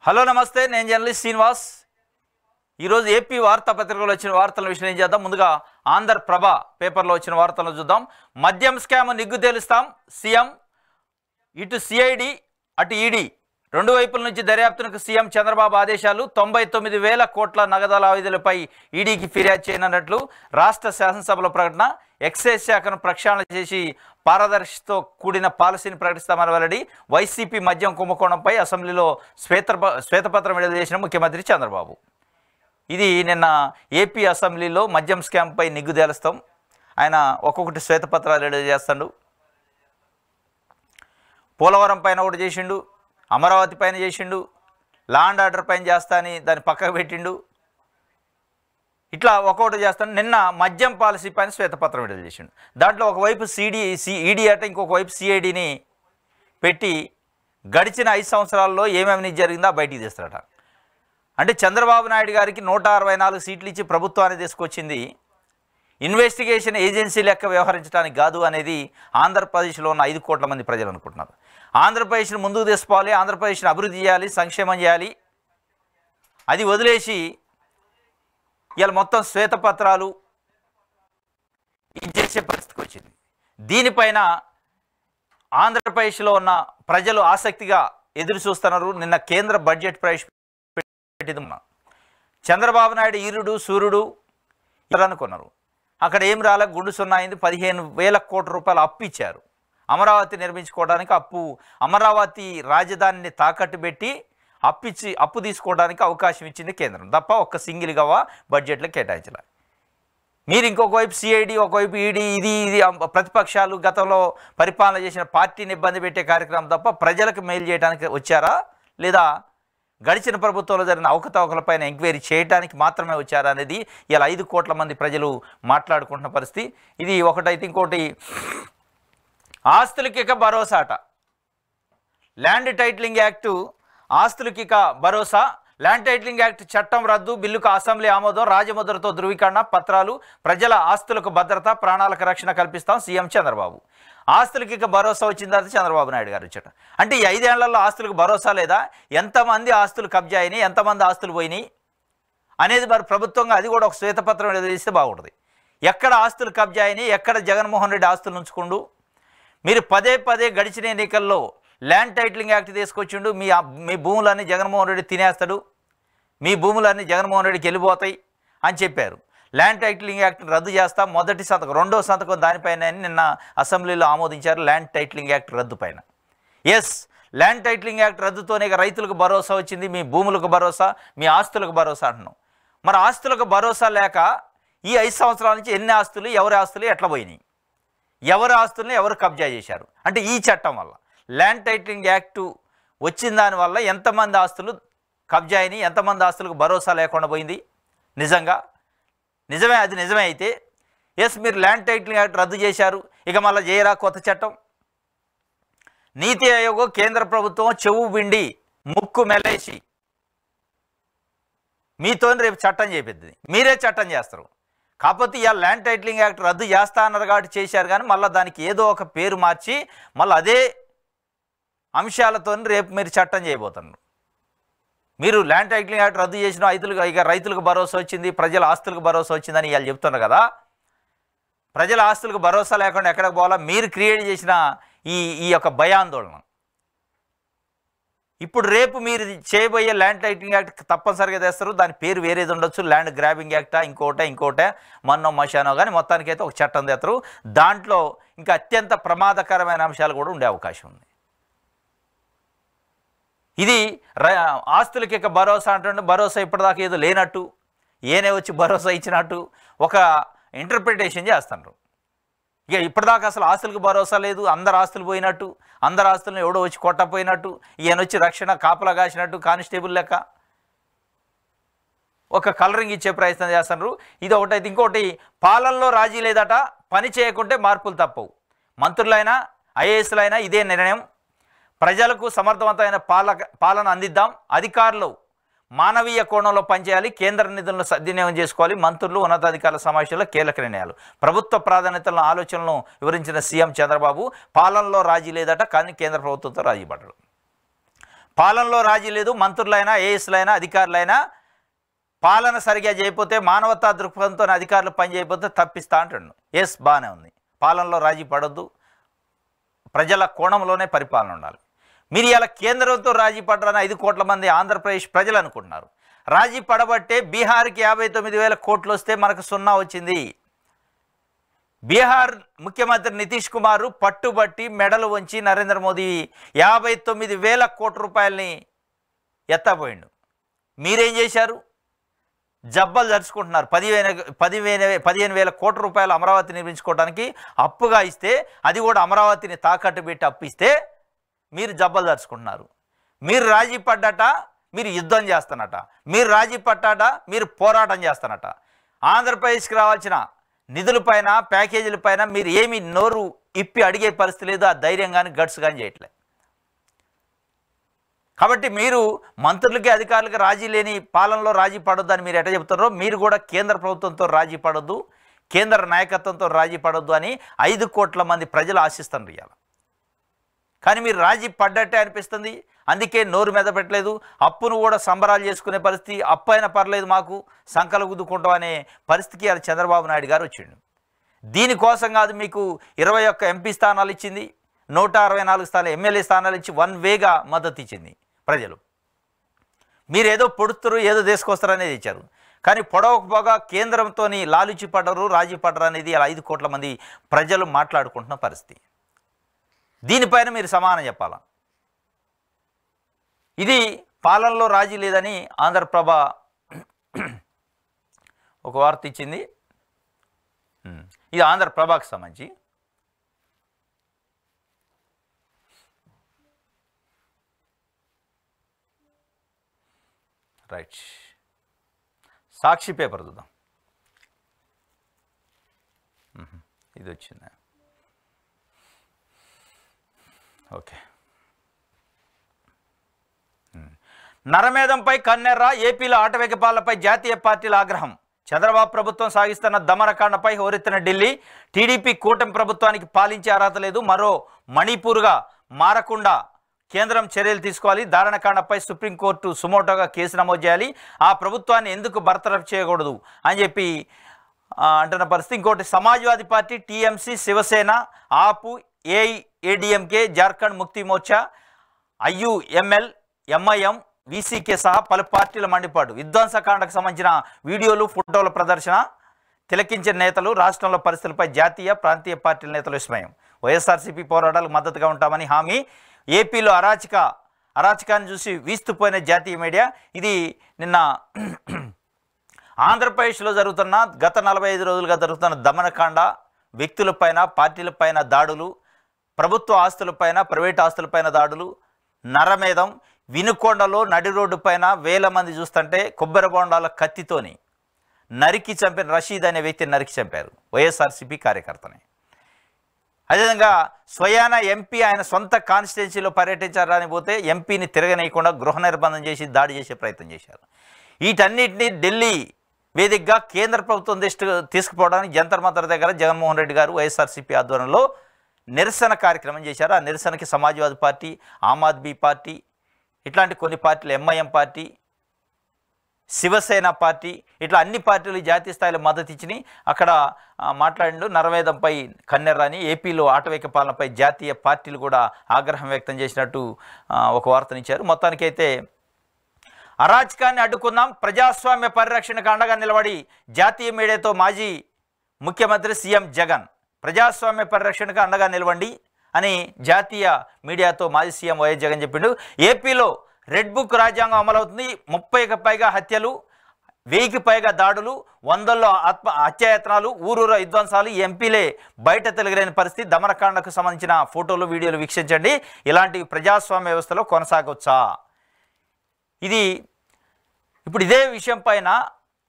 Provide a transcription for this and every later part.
Hello నమస్తే, నేను journalist Srinivas. ఈరోజు ఏపీ వార్తాపత్రికలో వచ్చిన వార్తల విషయం ఏం చేద్దాం. ముందుగా ఆంధ్రప్రభ పేపర్లో వచ్చిన వార్తలను చూద్దాం. మద్యం స్కామ్ నిగ్గు తేలుస్తాం సీఎం. ఇటు సిఐడి అటు ఈడీ రెండు వైపుల నుంచి దర్యాప్తునకు సీఎం చంద్రబాబు ఆదేశాలు. 99,000 కోట్ల నగదు లావాదేవీలపై ఈడీకి ఫిర్యాదు చేయనున్నట్లు రాష్ట్ర శాసనసభలో ప్రకటన. ఎక్సైజ్ శాఖను ప్రక్షాళన చేసి పారదర్శితో కూడిన పాలసీని ప్రకటిస్తామని వెల్లడి. వైసీపీ మద్యం కుంభకోణంపై అసెంబ్లీలో శ్వేతపత్రం విడుదల చేసిన ముఖ్యమంత్రి చంద్రబాబు. ఇది నిన్న ఏపీ అసెంబ్లీలో మద్యం స్కామ్పై నిగ్గు తేలుస్తాం. ఆయన ఒక్కొక్కటి శ్వేతపత్రాలు విడుదల చేస్తాడు. పోలవరం పైన ఒకటి చేసిండు, అమరావతి పైన చేసిండు, లా అండ్ ఆర్డర్ పైన చేస్తా అని దాన్ని పక్కకు పెట్టిండు. ఇట్లా ఒక్కొక్కటి చేస్తాను. నిన్న మద్యం పాలసీ పైన శ్వేతపత్రం విడుదల చేసిండు. దాంట్లో ఒకవైపు ఈడీ అట, ఇంకొక వైపు సిఐడిని పెట్టి గడిచిన 5 సంవత్సరాల్లో ఏమేమి జరిగిందో బయటికి తీస్తారట. అంటే చంద్రబాబు నాయుడు గారికి 164 సీట్లు ఇచ్చి ప్రభుత్వాన్ని తీసుకొచ్చింది ఇన్వెస్టిగేషన్ ఏజెన్సీ లెక్క వ్యవహరించడానికి కాదు అనేది ఆంధ్రప్రదేశ్లో ఉన్న 5 కోట్ల మంది ప్రజలు అనుకుంటున్నారు. ఆంధ్రప్రదేశ్ని ముందుకు తీసుకోవాలి, ఆంధ్రప్రదేశ్ని అభివృద్ధి చేయాలి, సంక్షేమం చేయాలి. అది వదిలేసి ఇవాళ మొత్తం శ్వేతపత్రాలు ఇచ్చేసే పరిస్థితికి వచ్చింది. దీనిపైన ఆంధ్రప్రదేశ్లో ఉన్న ప్రజలు ఆసక్తిగా ఎదురు చూస్తున్నారు. నిన్న కేంద్ర బడ్జెట్ ప్రవేశపెట్టింది. చంద్రబాబు నాయుడు ఈరుడు సూర్యుడు అనుకున్నారు. అక్కడ ఏం రాలే, గుండు సున్నా అయింది. 15,000 కోట్ల రూపాయలు అప్పు ఇచ్చారు. అమరావతి నిర్మించుకోవడానికి అమరావతి రాజధానిని తాకట్టు పెట్టి అప్పు తీసుకోవడానికి అవకాశం ఇచ్చింది కేంద్రం తప్ప ఒక్క సింగిల్ గవ్వ బడ్జెట్లో కేటాయించాలి. మీరు ఇంకొక వైపు సిఐడి, ఒకవైపు ఈడీ, ఇది ప్రతిపక్షాలు గతంలో పరిపాలన చేసిన పార్టీని ఇబ్బంది పెట్టే కార్యక్రమం తప్ప ప్రజలకు మేలు చేయడానికి వచ్చారా, లేదా గడిచిన ప్రభుత్వంలో జరిగిన అవకతవకలపైన ఎంక్వైరీ చేయడానికి మాత్రమే వచ్చారా అనేది ఇలా 5 కోట్ల మంది ప్రజలు మాట్లాడుకుంటున్న పరిస్థితి. ఇది ఒకటైతే ఇంకోటి ఆస్తులకి భరోసా అట. ల్యాండ్ టైటిలింగ్ యాక్టు ఆస్తులకి భరోసా. ల్యాండ్ టైటిలింగ్ యాక్ట్ చట్టం రద్దు, బిల్లుకు అసెంబ్లీ ఆమోదం, రాజముద్రతో ధృవీకరణ పత్రాలు, ప్రజల ఆస్తులకు భద్రత, ప్రాణాలకు రక్షణ కల్పిస్తాం సీఎం చంద్రబాబు. ఆస్తులకి భరోసా వచ్చిన తర్వాత చంద్రబాబు నాయుడు గారు వచ్చాట. అంటే ఈ 5 ఏళ్లలో ఆస్తులకు భరోసా లేదా, ఎంతమంది ఆస్తులు కబ్జా అయినాయి, ఎంతమంది ఆస్తులు పోయినాయి అనేది మరి ప్రభుత్వంగా అది కూడా ఒక శ్వేతపత్రం తెలిస్తే బాగుంటుంది. ఎక్కడ ఆస్తులు కబ్జా అయినాయి, ఎక్కడ జగన్మోహన్ రెడ్డి ఆస్తులు ఉంచుకుండు. మీరు పదే గడిచిన ఎన్నికల్లో ల్యాండ్ టైటిలింగ్ యాక్ట్ తీసుకొచ్చిండు. మీ భూములన్నీ జగన్మోహన్ రెడ్డి తినేస్తాడు, మీ భూములన్నీ జగన్మోహన్ రెడ్డికి వెళ్ళిపోతాయి అని చెప్పారు. ల్యాండ్ టైటిలింగ్ యాక్ట్ని రద్దు చేస్తాం, మొదటి సంతకం, రెండో సంతకం దానిపైన నిన్న అసెంబ్లీలో ఆమోదించారు ల్యాండ్ టైటిలింగ్ యాక్ట్ రద్దు పైన. ఎస్, ల్యాండ్ టైటిలింగ్ యాక్ట్ రద్దుతోనే రైతులకు భరోసా వచ్చింది, మీ భూములకు భరోసా, మీ ఆస్తులకు భరోసా అంటున్నాం. మరి ఆస్తులకు భరోసా లేక ఈ 5 సంవత్సరాల నుంచి ఎన్ని ఆస్తులు, ఎవరి ఆస్తులు ఎట్లా పోయినాయి, ఎవరి ఆస్తుల్ని ఎవరు కబ్జా చేశారు. అంటే ఈ చట్టం వల్ల, ల్యాండ్ టైటిలింగ్ యాక్టు వచ్చిన దానివల్ల ఎంతమంది ఆస్తులు కబ్జా అయినాయి, ఎంతమంది ఆస్తులకు భరోసా లేకుండా పోయింది. నిజమే, అది నిజమే అయితే ఎస్, మీరు ల్యాండ్ టైటిలింగ్ యాక్ట్ రద్దు చేశారు, ఇక మళ్ళీ చేయరా కొత్త చట్టం. నీతి ఆయోగ్ కేంద్ర ప్రభుత్వం చెవు పిండి ముక్కు మెలేసి మీతో రేపు చట్టం చేపిద్ది, మీరే చట్టం చేస్తారు. కాకపోతే ఇవాళ ల్యాండ్ టైటిలింగ్ యాక్ట్ రద్దు చేస్తా అన్నారు కాబట్టి చేశారు, కానీ మళ్ళీ దానికి ఏదో ఒక పేరు మార్చి మళ్ళీ అదే అంశాలతో రేపు మీరు చట్టం చేయబోతున్నారు. మీరు ల్యాండ్ టైటిలింగ్ యాక్ట్ రద్దు చేసిన రైతులకు భరోసా వచ్చింది, ప్రజల ఆస్తులకు భరోసా వచ్చిందని ఇవాళ చెప్తున్నారు కదా. ప్రజల ఆస్తులకు భరోసా లేకుండా ఎక్కడికి పోవాలా, మీరు క్రియేట్ చేసిన ఈ యొక్క భయాందోళన. ఇప్పుడు రేపు మీరు చేయబోయే ల్యాండ్ టైటిలింగ్ యాక్ట్ తప్పనిసరిగా తెస్తారు. దాని పేరు వేరేది ఉండొచ్చు, ల్యాండ్ గ్రాబింగ్ యాక్టా, ఇంకోటే మన్నో మషానో, కానీ మొత్తానికైతే ఒక చట్టం తెస్తారు. దాంట్లో ఇంకా అత్యంత ప్రమాదకరమైన అంశాలు కూడా ఉండే అవకాశం ఉంది. ఇది ఆస్తులకి భరోసా అంటే భరోసా ఇప్పటిదాకా ఏదో లేనట్టు, ఏనే వచ్చి భరోసా ఇచ్చినట్టు ఒక ఇంటర్ప్రిటేషన్ చేస్తున్నారు. ఇక ఇప్పటిదాకా అసలు ఆస్తులకు భరోసా లేదు, అందరు ఆస్తులు పోయినట్టు, అందరు ఆస్తులను ఎవడో వచ్చి కొట్టపోయినట్టు, ఈయన వచ్చి రక్షణ కాపలా కాసినట్టు కానిస్టేబుల్ లెక్క ఒక కలరింగ్ ఇచ్చే ప్రయత్నం చేస్తున్నారు. ఇది ఒకటైతే ఇంకోటి, పాలనలో రాజీ లేదట, పని చేయకుంటే మార్పులు తప్పవు. మంత్రులైనా ఐఏఎస్లైనా ఇదే నిర్ణయం. ప్రజలకు సమర్థవంతమైన పాలన అందిద్దాం, అధికారులు మానవీయ కోణంలో పనిచేయాలి, కేంద్ర నిధులను సద్వినియోగం చేసుకోవాలి, మంత్రులు ఉన్నతాధికారుల సమావేశంలో కీలక నిర్ణయాలు. ప్రభుత్వ ప్రాధాన్యతలను ఆలోచనలను వివరించిన సీఎం చంద్రబాబు, పాలనలో రాజీ లేదట, కానీ కేంద్ర ప్రభుత్వంతో రాజీ పడ్డాడు. పాలనలో రాజీ లేదు. మంత్రులైనా ఏఎస్లైనా అధికారులైనా పాలన సరిగా చేయకపోతే, మానవతా దృక్పథంతో అధికారులు పని చేయకపోతే తప్పిస్తా అంటున్నాను. ఎస్, బాగానే ఉంది. పాలనలో రాజీ పడొద్దు, ప్రజల కోణంలోనే పరిపాలన ఉండాలి. మీరు ఇలా కేంద్రంతో రాజీ పడ్డారని 5 కోట్ల మంది ఆంధ్రప్రదేశ్ ప్రజలు అనుకుంటున్నారు. రాజీ పడబట్టే బీహార్కి 59,000 కోట్లు వస్తే మనకు 0 వచ్చింది. బీహార్ ముఖ్యమంత్రి నితీష్ కుమార్ పట్టుబట్టి మెడలు వంచి నరేంద్ర మోదీ 59,000 కోట్ల రూపాయలని ఎత్తపోయిండు. మీరేం చేశారు? జబ్బలు జరుచుకుంటున్నారు. 15,000 కోట్ల రూపాయలు అమరావతి నిర్మించుకోవడానికి అప్పుగా ఇస్తే, అది కూడా అమరావతిని తాకట్టు పెట్టి అప్పిస్తే మీరు జబ్బలు జరుచుకుంటున్నారు. మీరు రాజీ పడ్డట, మీరు యుద్ధం చేస్తానట. మీరు రాజీ పడ్డాట, మీరు పోరాటం చేస్తానట. ఆంధ్రప్రదేశ్కి రావాల్సిన నిధులపైన, ప్యాకేజీలపైన మీరు ఏమి నోరు ఇప్పి అడిగే పరిస్థితి లేదు. ఆ ధైర్యం కానీ గట్స్ కానీ చేయట్లే. కాబట్టి మీరు మంత్రులకి అధికారులకి రాజీ లేని పాలనలో రాజీ పడొద్దని మీరు ఎట్లా చెప్తారో, మీరు కూడా కేంద్ర ప్రభుత్వంతో రాజీ పడొద్దు, కేంద్ర నాయకత్వంతో రాజీ పడొద్దు అని 5 కోట్ల మంది ప్రజలు ఆశిస్తున్నారు ఇవాళ. కానీ మీరు రాజీ పడ్డట్టే అనిపిస్తుంది. అందుకే నోరు మీద పెట్టలేదు. అప్పును కూడా సంబరాలు చేసుకునే పరిస్థితి, అప్పు అయినా పర్లేదు మాకు సంకలు గుద్దుకుంటాం అనే పరిస్థితికి అది చంద్రబాబు నాయుడు గారు వచ్చిండు. దీనికోసం కాదు మీకు 21 ఎంపీ స్థానాలు ఇచ్చింది, 164 స్థానాలు ఎమ్మెల్యే స్థానాలు ఇచ్చి 1 వేగా మద్దతు ఇచ్చింది ప్రజలు. మీరు ఏదో పొడుస్తారు, ఏదో తీసుకొస్తారనేది ఇచ్చారు. కానీ పొడవకపోగా కేంద్రంతో లాలుచి పడ్డరు, రాజీ పడ్డరు అనేది అలా 5 కోట్ల మంది ప్రజలు మాట్లాడుకుంటున్న పరిస్థితి. దీనిపైన మీరు సమానం చెప్పాలా. ఇది పాలనలో రాజీ లేదని ఆంధ్రప్రభ ఒక వార్త ఇచ్చింది. ఇది ఆంధ్రప్రభకు సంబంధించి. రైట్, సాక్షి పేపర్ చూద్దాం. ఇది వచ్చింది. ఓకే. నరమేధంపై కన్నెర్ర, ఏపీలో ఆటవిక పాలనపై జాతీయ పార్టీల ఆగ్రహం. చంద్రబాబు ప్రభుత్వం సాగిస్తున్న దమనకాండపై హోరెత్తిన ఢిల్లీ. టీడీపీ కూటమి ప్రభుత్వానికి పాలించే అర్హత లేదు, మరో మణిపూర్గా మారకుండా కేంద్రం చర్యలు తీసుకోవాలి. దారుణకాండపై సుప్రీంకోర్టు సుమోటోగా కేసు నమోదు చేయాలి. ఆ ప్రభుత్వాన్ని ఎందుకు బర్తరఫ్ చేయకూడదు అని చెప్పి అంటున్న పరిస్థితి. ఇంకోటి, సమాజ్వాదీ పార్టీ, టీఎంసీ, శివసేన, ఆపు, ఏఐఏడీఎంకే, జార్ఖండ్ ముక్తి మోర్చా, ఐయుఎంఎల్, ఎంఐఎం, వీసీకే సహా పలు పార్టీల మండిపాటు. విధ్వంసకాండకు సంబంధించిన వీడియోలు, ఫోటోల ప్రదర్శన తిలకించిన నేతలు. రాష్ట్రంలో పరిస్థితులపై జాతీయ, ప్రాంతీయ పార్టీల నేతలు విస్మయం. వైఎస్ఆర్సీపీ పోరాటాలకు మద్దతుగా ఉంటామని హామీ. ఏపీలో అరాచకాన్ని చూసి వీస్తుపోయిన జాతీయ మీడియా. ఇది నిన్న ఆంధ్రప్రదేశ్లో జరుగుతున్న గత 45 రోజులుగా జరుగుతున్న దమనకాండ, వ్యక్తులపైన, పార్టీలపైన దాడులు, ప్రభుత్వ ఆస్తులపైన, ప్రైవేట్ ఆస్తులపైన దాడులు, నరమేధం. వినుకొండలో నడి రోడ్డు పైన వేల మంది చూస్తుంటే కొబ్బరి బొండాల కత్తితోని నరికి చంపిన రషీద్ అనే వ్యక్తిని నరికి చంపారు, వైఎస్ఆర్సీపీ కార్యకర్తని. అదేవిధంగా స్వయాన ఎంపీ ఆయన సొంత కాన్స్టిట్యున్సీలో పర్యటించారని పోతే ఎంపీని తిరగనేయకుండా గృహ నిర్బంధం చేసి దాడి చేసే ప్రయత్నం చేశారు. వీటన్నిటిని ఢిల్లీ వేదికగా కేంద్ర ప్రభుత్వం తీసుకుపోవడానికి జంతర్ మంతర్ దగ్గర జగన్మోహన్ రెడ్డి గారు వైఎస్ఆర్సీపీ ఆధ్వర్యంలో నిరసన కార్యక్రమం చేశారు. ఆ నిరసనకి సమాజ్వాదీ పార్టీ, ఆమ్ ఆద్మీ పార్టీ, ఇట్లాంటి కొన్ని పార్టీలు, ఎంఐఎం పార్టీ, శివసేన పార్టీ, ఇట్లా అన్ని పార్టీలు జాతీయ స్థాయిలో మద్దతు ఇచ్చినాయి. అక్కడ మాట్లాడిండు నరమేధంపై కన్నెర్రాని. ఏపీలో ఆటవిక పాలనపై జాతీయ పార్టీలు కూడా ఆగ్రహం వ్యక్తం చేసినట్టు ఒక వార్తనిచ్చారు. మొత్తానికైతే అరాచకాన్ని అడ్డుకుందాం, ప్రజాస్వామ్య పరిరక్షణకు అండగా నిలబడి జాతీయ మీడియాతో మాజీ ముఖ్యమంత్రి సీఎం జగన్. ప్రజాస్వామ్య పరిరక్షణకు అండగా నిలవండి అని జాతీయ మీడియాతో మాజీ సీఎం వైఎస్ జగన్ చెప్పిండు. ఏపీలో రెడ్ బుక్ రాజ్యాంగం అమలవుతుంది. 30కి పైగా హత్యలు, 1000కి పైగా దాడులు, 100లో హత్యాయత్నాలు, ఊరూర విధ్వంసాలు. ఎంపీలే బయట తెలుగులేని పరిస్థితి. దమనకాండకు సంబంధించిన ఫోటోలు, వీడియోలు వీక్షించండి. ఇలాంటి ప్రజాస్వామ్య వ్యవస్థలో కొనసాగవచ్చా? ఇది ఇప్పుడు ఇదే విషయం పైన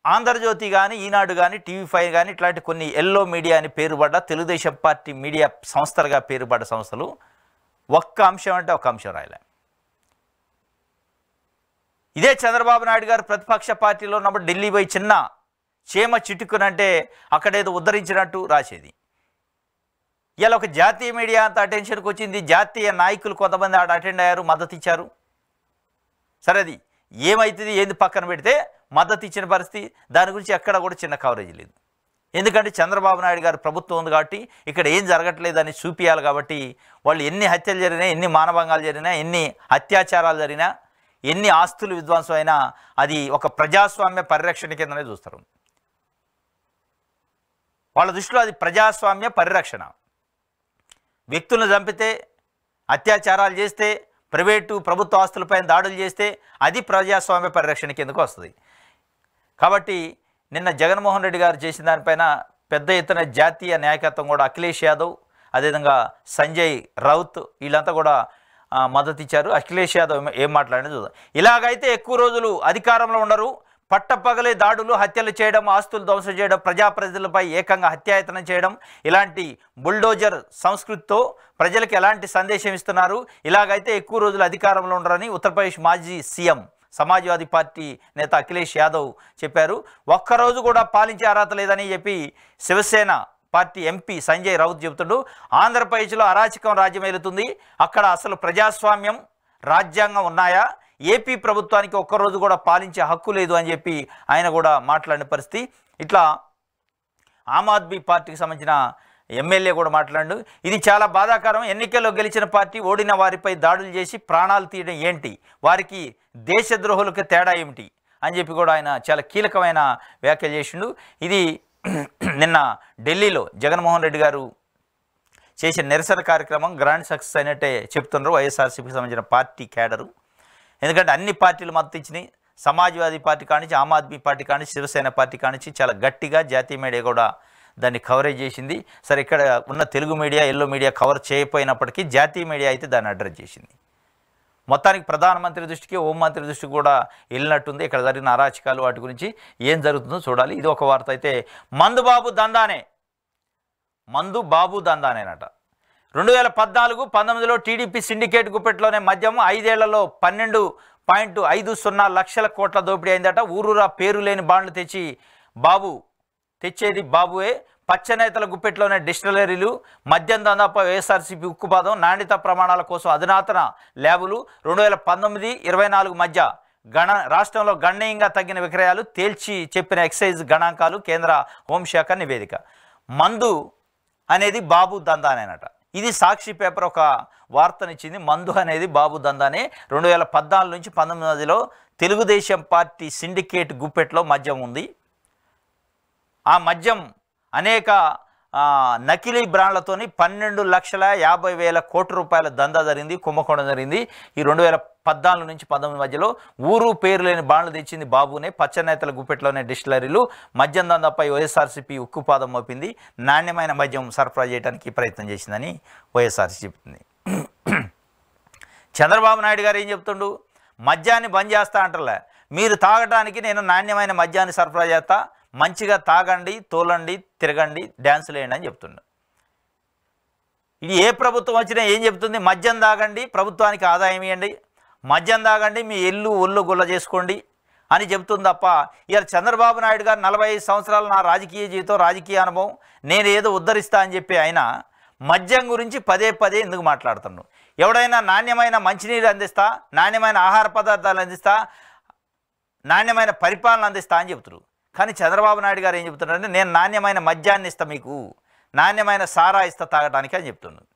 ఆంధ్రజ్యోతి కానీ, ఈనాడు కానీ, టీవీ5 కానీ ఇట్లాంటి కొన్ని ఎల్లో మీడియా అని పేరుపడ్డ తెలుగుదేశం పార్టీ మీడియా సంస్థలుగా పేరుపడ్డ సంస్థలు ఒక్క అంశం అంటే ఒక అంశం రాయలే. ఇదే చంద్రబాబు నాయుడు గారు ప్రతిపక్ష పార్టీలో ఉన్నప్పుడు ఢిల్లీ పోయి చిన్న చీమ చిటుకునంటే అక్కడేదో ఉద్ధరించినట్టు రాసేది. ఇలా ఒక జాతీయ మీడియా అంత అటెన్షన్కి వచ్చింది. జాతీయ నాయకులు కొంతమంది ఆడ అటెండ్ అయ్యారు, మద్దతు ఇచ్చారు. సరే అది ఏమవుతుంది ఏంది పక్కన పెడితే మద్దతు ఇచ్చిన పరిస్థితి దాని గురించి ఎక్కడ కూడా చిన్న కవరేజ్ లేదు. ఎందుకంటే చంద్రబాబు నాయుడు గారు ప్రభుత్వం ఉంది కాబట్టి ఇక్కడ ఏం జరగట్లేదని చూపించాలి కాబట్టి వాళ్ళు ఎన్ని హత్యలు జరిగినా, ఎన్ని మానభంగాలు జరిగినా, ఎన్ని అత్యాచారాలు జరిగినా, ఎన్ని ఆస్తులు విధ్వంసం అయినా అది ఒక ప్రజాస్వామ్య పరిరక్షణ కిందనే చూస్తారు. వాళ్ళ దృష్టిలో అది ప్రజాస్వామ్య పరిరక్షణ. వ్యక్తులను చంపితే, అత్యాచారాలు చేస్తే, ప్రైవేటు ప్రభుత్వ ఆస్తులపైన దాడులు చేస్తే అది ప్రజాస్వామ్య పరిరక్షణ కిందకు వస్తుంది. కాబట్టి నిన్న జగన్మోహన్ రెడ్డి గారు చేసిన దానిపైన పెద్ద ఎత్తున జాతీయ నాయకత్వం కూడా అఖిలేష్ యాదవ్, అదేవిధంగా సంజయ్ రౌత్ వీళ్ళంతా కూడా మద్దతు ఇచ్చారు. అఖిలేష్ యాదవ్ ఏం మాట్లాడినా చూద్దాం. ఇలాగైతే ఎక్కువ రోజులు అధికారంలో ఉండరు, పట్టపగలే దాడులు, హత్యలు చేయడం, ఆస్తులు ధ్వంసం చేయడం, ప్రజలపై ఏకంగా హత్యాయత్నం చేయడం, ఇలాంటి బుల్డోజర్ సంస్కృతితో ప్రజలకు ఎలాంటి సందేశం ఇస్తున్నారు. ఇలాగైతే ఎక్కువ రోజులు అధికారంలో ఉండరని ఉత్తరప్రదేశ్ మాజీ సీఎం సమాజ్వాదీ పార్టీ నేత అఖిలేష్ యాదవ్ చెప్పారు. ఒక్కరోజు కూడా పాలించే అర్హత లేదని చెప్పి శివసేన పార్టీ ఎంపీ సంజయ్ రౌత్ చెబుతుండు. ఆంధ్రప్రదేశ్లో అరాచకం రాజ్యమేలుతుంది, అక్కడ అసలు ప్రజాస్వామ్యం రాజ్యాంగం ఉన్నాయా, ఏపీ ప్రభుత్వానికి ఒక్కరోజు కూడా పాలించే హక్కు లేదు అని చెప్పి ఆయన కూడా మాట్లాడిన పరిస్థితి. ఇట్లా ఆమ్ ఆద్మీ పార్టీకి సంబంధించిన ఎమ్మెల్యే కూడా మాట్లాడు. ఇది చాలా బాధాకరం, ఎన్నికల్లో గెలిచిన పార్టీ ఓడిన వారిపై దాడులు చేసి ప్రాణాలు తీయడం ఏంటి, వారికి దేశద్రోహులకు తేడా ఏమిటి అని చెప్పి కూడా ఆయన చాలా కీలకమైన వ్యాఖ్యలు చేసిండు. ఇది నిన్న ఢిల్లీలో జగన్మోహన్ రెడ్డి గారు చేసిన నిరసన కార్యక్రమం గ్రాండ్ సక్సెస్ అయినట్టే చెప్తున్నారు వైఎస్ఆర్సీపీకి సంబంధించిన పార్టీ క్యాడరు. ఎందుకంటే అన్ని పార్టీలు మద్దతు ఇచ్చినాయి. సమాజ్వాదీ పార్టీ కానించి, ఆమ్ ఆద్మీ పార్టీ కానించి, శివసేన పార్టీ కానించి చాలా గట్టిగా జాతీయ మీడియా కూడా దాన్ని కవరేజ్ చేసింది. సరే, ఇక్కడ ఉన్న Telugu media, yellow media cover చేయకపోయినప్పటికీ జాతీయ మీడియా అయితే దాన్ని అడ్రస్ చేసింది. మొత్తానికి ప్రధానమంత్రి దృష్టికి, హోంమంత్రి దృష్టికి కూడా వెళ్ళినట్టుంది. ఇక్కడ జరిగిన అరాచకాలు వాటి గురించి ఏం జరుగుతుందో చూడాలి. ఇది ఒక వార్త అయితే మందు బాబు దందానేనట. 2014-19లో టీడీపీ సిండికేట్ గుప్పెట్లోనే మద్యం 5 ఏళ్లలో 12.50 లక్షల కోట్ల దోపిడీ అయిందట. ఊరూరా పేరు లేని బాండ్లు తెచ్చేది బాబువే. పచ్చనేతల గుప్పెట్లోనే డిస్టిలరీలు, మద్యం దందాపై వైఎస్ఆర్సీపీ ఉక్కుపాదం, నాణ్యత ప్రమాణాల కోసం అధునాతన ల్యాబులు. 2019-24 మధ్య రాష్ట్రంలో గణనీయంగా తగ్గిన విక్రయాలు తేల్చి చెప్పిన ఎక్సైజ్ గణాంకాలు కేంద్ర హోంశాఖ నివేదిక. మందు అనేది బాబు దందానేనట. ఇది సాక్షి పేపర్ ఒక వార్తనిచ్చింది. మందు అనేది బాబు దందానే. 2014-19 మధ్యలో తెలుగుదేశం పార్టీ సిండికేట్ గుప్పెట్లో మద్యం ఉంది. ఆ మద్యం అనేక నకిలీ బ్రాండ్లతోని 12,50,000 కోట్ల రూపాయల దందా జరిగింది, కుంభకోణం జరిగింది. ఈ 2014-19 మధ్యలో ఊరు పేరు లేని బాండ్లు తెచ్చింది బాబునే. పచ్చనేతల గుప్పెట్లోనే డిస్టిలరీలు. మద్యం దందాపై వైఎస్ఆర్సీపీ ఉక్కుపాదం మోపింది. నాణ్యమైన మద్యం సరఫరా చేయడానికి ప్రయత్నం చేసిందని వైఎస్ఆర్సీపీ చెప్తుంది. చంద్రబాబు నాయుడు గారు ఏం చెప్తుండు? మద్యాన్ని బంద్ చేస్తా అంటారులే, మీరు తాగడానికి నేను నాణ్యమైన మద్యాన్ని సరఫరా చేస్తా, మంచిగా తాగండి, తోలండి, తిరగండి, డ్యాన్సులు వేయండి అని చెప్తుండు. ఇది ఏ ప్రభుత్వం వచ్చినా ఏం చెప్తుంది? మద్యం తాగండి, ప్రభుత్వానికి ఆదాయం ఇవ్వండి, మద్యం తాగండి, మీ ఒళ్ళు గుల్ల చేసుకోండి అని చెబుతుంది తప్ప ఇవాళ చంద్రబాబు నాయుడు గారు 45 సంవత్సరాలు నా రాజకీయ జీవితం, రాజకీయ అనుభవం, నేను ఏదో ఉద్ధరిస్తా అని చెప్పి ఆయన మద్యం గురించి పదే ఎందుకు మాట్లాడుతున్నాడు? ఎవడైనా నాణ్యమైన మంచినీరు అందిస్తా, నాణ్యమైన ఆహార పదార్థాలు అందిస్తా, నాణ్యమైన పరిపాలన అందిస్తా అని చెప్తున్నారు. కానీ చంద్రబాబు నాయుడు గారు ఏం చెప్తున్నారంటే నేను నాణ్యమైన మద్యాన్ని ఇస్తా, మీకు నాణ్యమైన సారా ఇస్తా తాగడానికి అని చెప్తున్నాను.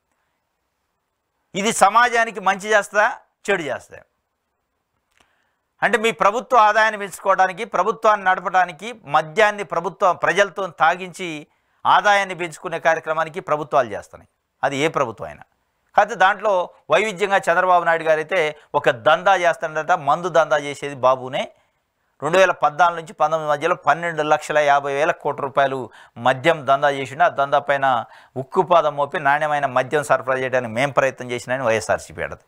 ఇది సమాజానికి మంచి చేస్తా, చెడు చేస్తా? అంటే మీ ప్రభుత్వ ఆదాయాన్ని పెంచుకోవడానికి, ప్రభుత్వాన్ని నడపడానికి మద్యాన్ని ప్రజలతో తాగించి ఆదాయాన్ని పెంచుకునే కార్యక్రమానికి ప్రభుత్వాలు చేస్తున్నాయి. అది ఏ ప్రభుత్వం అయినా. కాకపోతే దాంట్లో వైవిధ్యంగా చంద్రబాబు నాయుడు గారు అయితే ఒక దందా చేస్తాడట. మందు దందా చేసేది బాబునే. 2014-19 మధ్యలో 12,50,000 కోట్ల రూపాయలు మద్యం దందా చేసిండు. ఆ దందా పైన ఉక్కుపాదం మోపి నాణ్యమైన మద్యం సరఫరా చేయడానికి మేము ప్రయత్నం చేసినామని వైఎస్ఆర్సీపీ అడదు.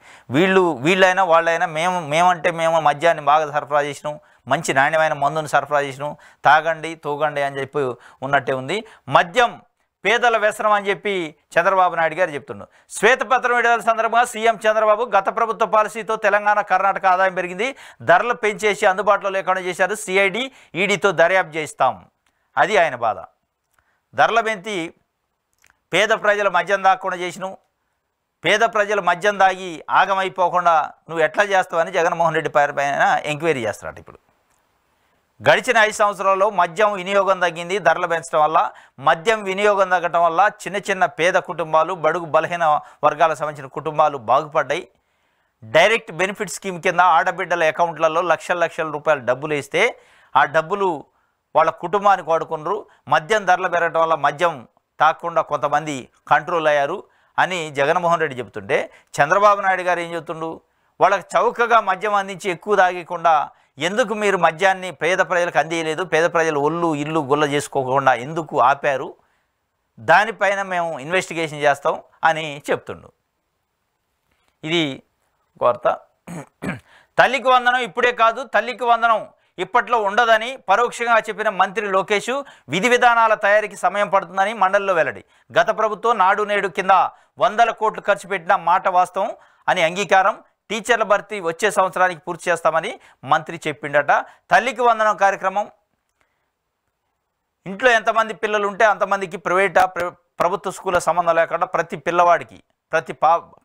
వీళ్ళైనా వాళ్ళైనా మేము మద్యాన్ని బాగా సరఫరా చేసినాం, మంచి నాణ్యమైన మందుని సరఫరా చేసినాం, తాగండి, తూగండి అని చెప్పి ఉన్నట్టే ఉంది. మద్యం పేదల వ్యసనం అని చెప్పి చంద్రబాబు నాయుడు గారు చెప్తున్నారు. శ్వేతపత్రం విడుదల సందర్భంగా సీఎం చంద్రబాబు గత ప్రభుత్వ పాలసీతో తెలంగాణ, కర్ణాటక ఆదాయం పెరిగింది, ధరలు పెంచేసి అందుబాటులో లేకుండా చేశారు, సిఐడి, ఈడీతో దర్యాప్తు చేయిస్తాం. అది ఆయన బాధ. ధరల పెంచి పేద ప్రజల మద్యం దాక్కుండా చేసినాం, పేద ప్రజలు మద్యం దాగి ఆగమైపోకుండా నువ్వు ఎట్లా చేస్తావని జగన్మోహన్ రెడ్డి పైన ఎంక్వైరీ చేస్తున్నాడు. ఇప్పుడు గడిచిన 5 సంవత్సరాల్లో మద్యం వినియోగం తగ్గింది. ధరలు పెంచడం వల్ల, మద్యం వినియోగం తగ్గడం వల్ల చిన్న చిన్న పేద కుటుంబాలు, బడుగు బలహీన వర్గాలకు సంబంధించిన కుటుంబాలు బాగుపడ్డాయి. డైరెక్ట్ బెనిఫిట్ స్కీమ్ కింద ఆడబిడ్డల అకౌంట్లలో లక్షల రూపాయలు డబ్బులు వేస్తే ఆ డబ్బులు వాళ్ళ కుటుంబానికి వాడుకున్నారు. మద్యం ధరలు పెరగడం వల్ల మద్యం తాకుండా కొంతమంది కంట్రోల్ అయ్యారు అని జగన్మోహన్ రెడ్డి చెబుతుంటే, చంద్రబాబు నాయుడు గారు ఏం చెబుతుండు, వాళ్ళకి చౌకగా మద్యం అందించి ఎక్కువ తాగకుండా ఎందుకు మీరు మద్యాన్ని పేద ప్రజలకు అందియలేదు, పేద ప్రజలు ఒళ్ళు ఇల్లు గుల్ల చేసుకోకుండా ఎందుకు ఆపారు, దానిపైన మేము ఇన్వెస్టిగేషన్ చేస్తాం అని చెప్తుండు. ఇది వార్త. తల్లికి వందనం ఇప్పుడే కాదు, తల్లికి వందనం ఇప్పట్లో ఉండదని పరోక్షంగా చెప్పిన మంత్రి లోకేష్, విధి విధానాల తయారీకి సమయం పడుతుందని మండలిలో వెల్లడి. గత ప్రభుత్వం నాడు నేడు కింద 100 కోట్లు ఖర్చు పెట్టిన మాట వాస్తవం అని అంగీకారం. టీచర్ల భర్తీ వచ్చే సంవత్సరానికి పూర్తి చేస్తామని మంత్రి చెప్పిండట. తల్లికి వందనం కార్యక్రమం ఇంట్లో ఎంతమంది పిల్లలు ఉంటే అంతమందికి ప్రైవేటా ప్రభుత్వ స్కూళ్ళ సంబంధం లేకుండా ప్రతి పిల్లవాడికి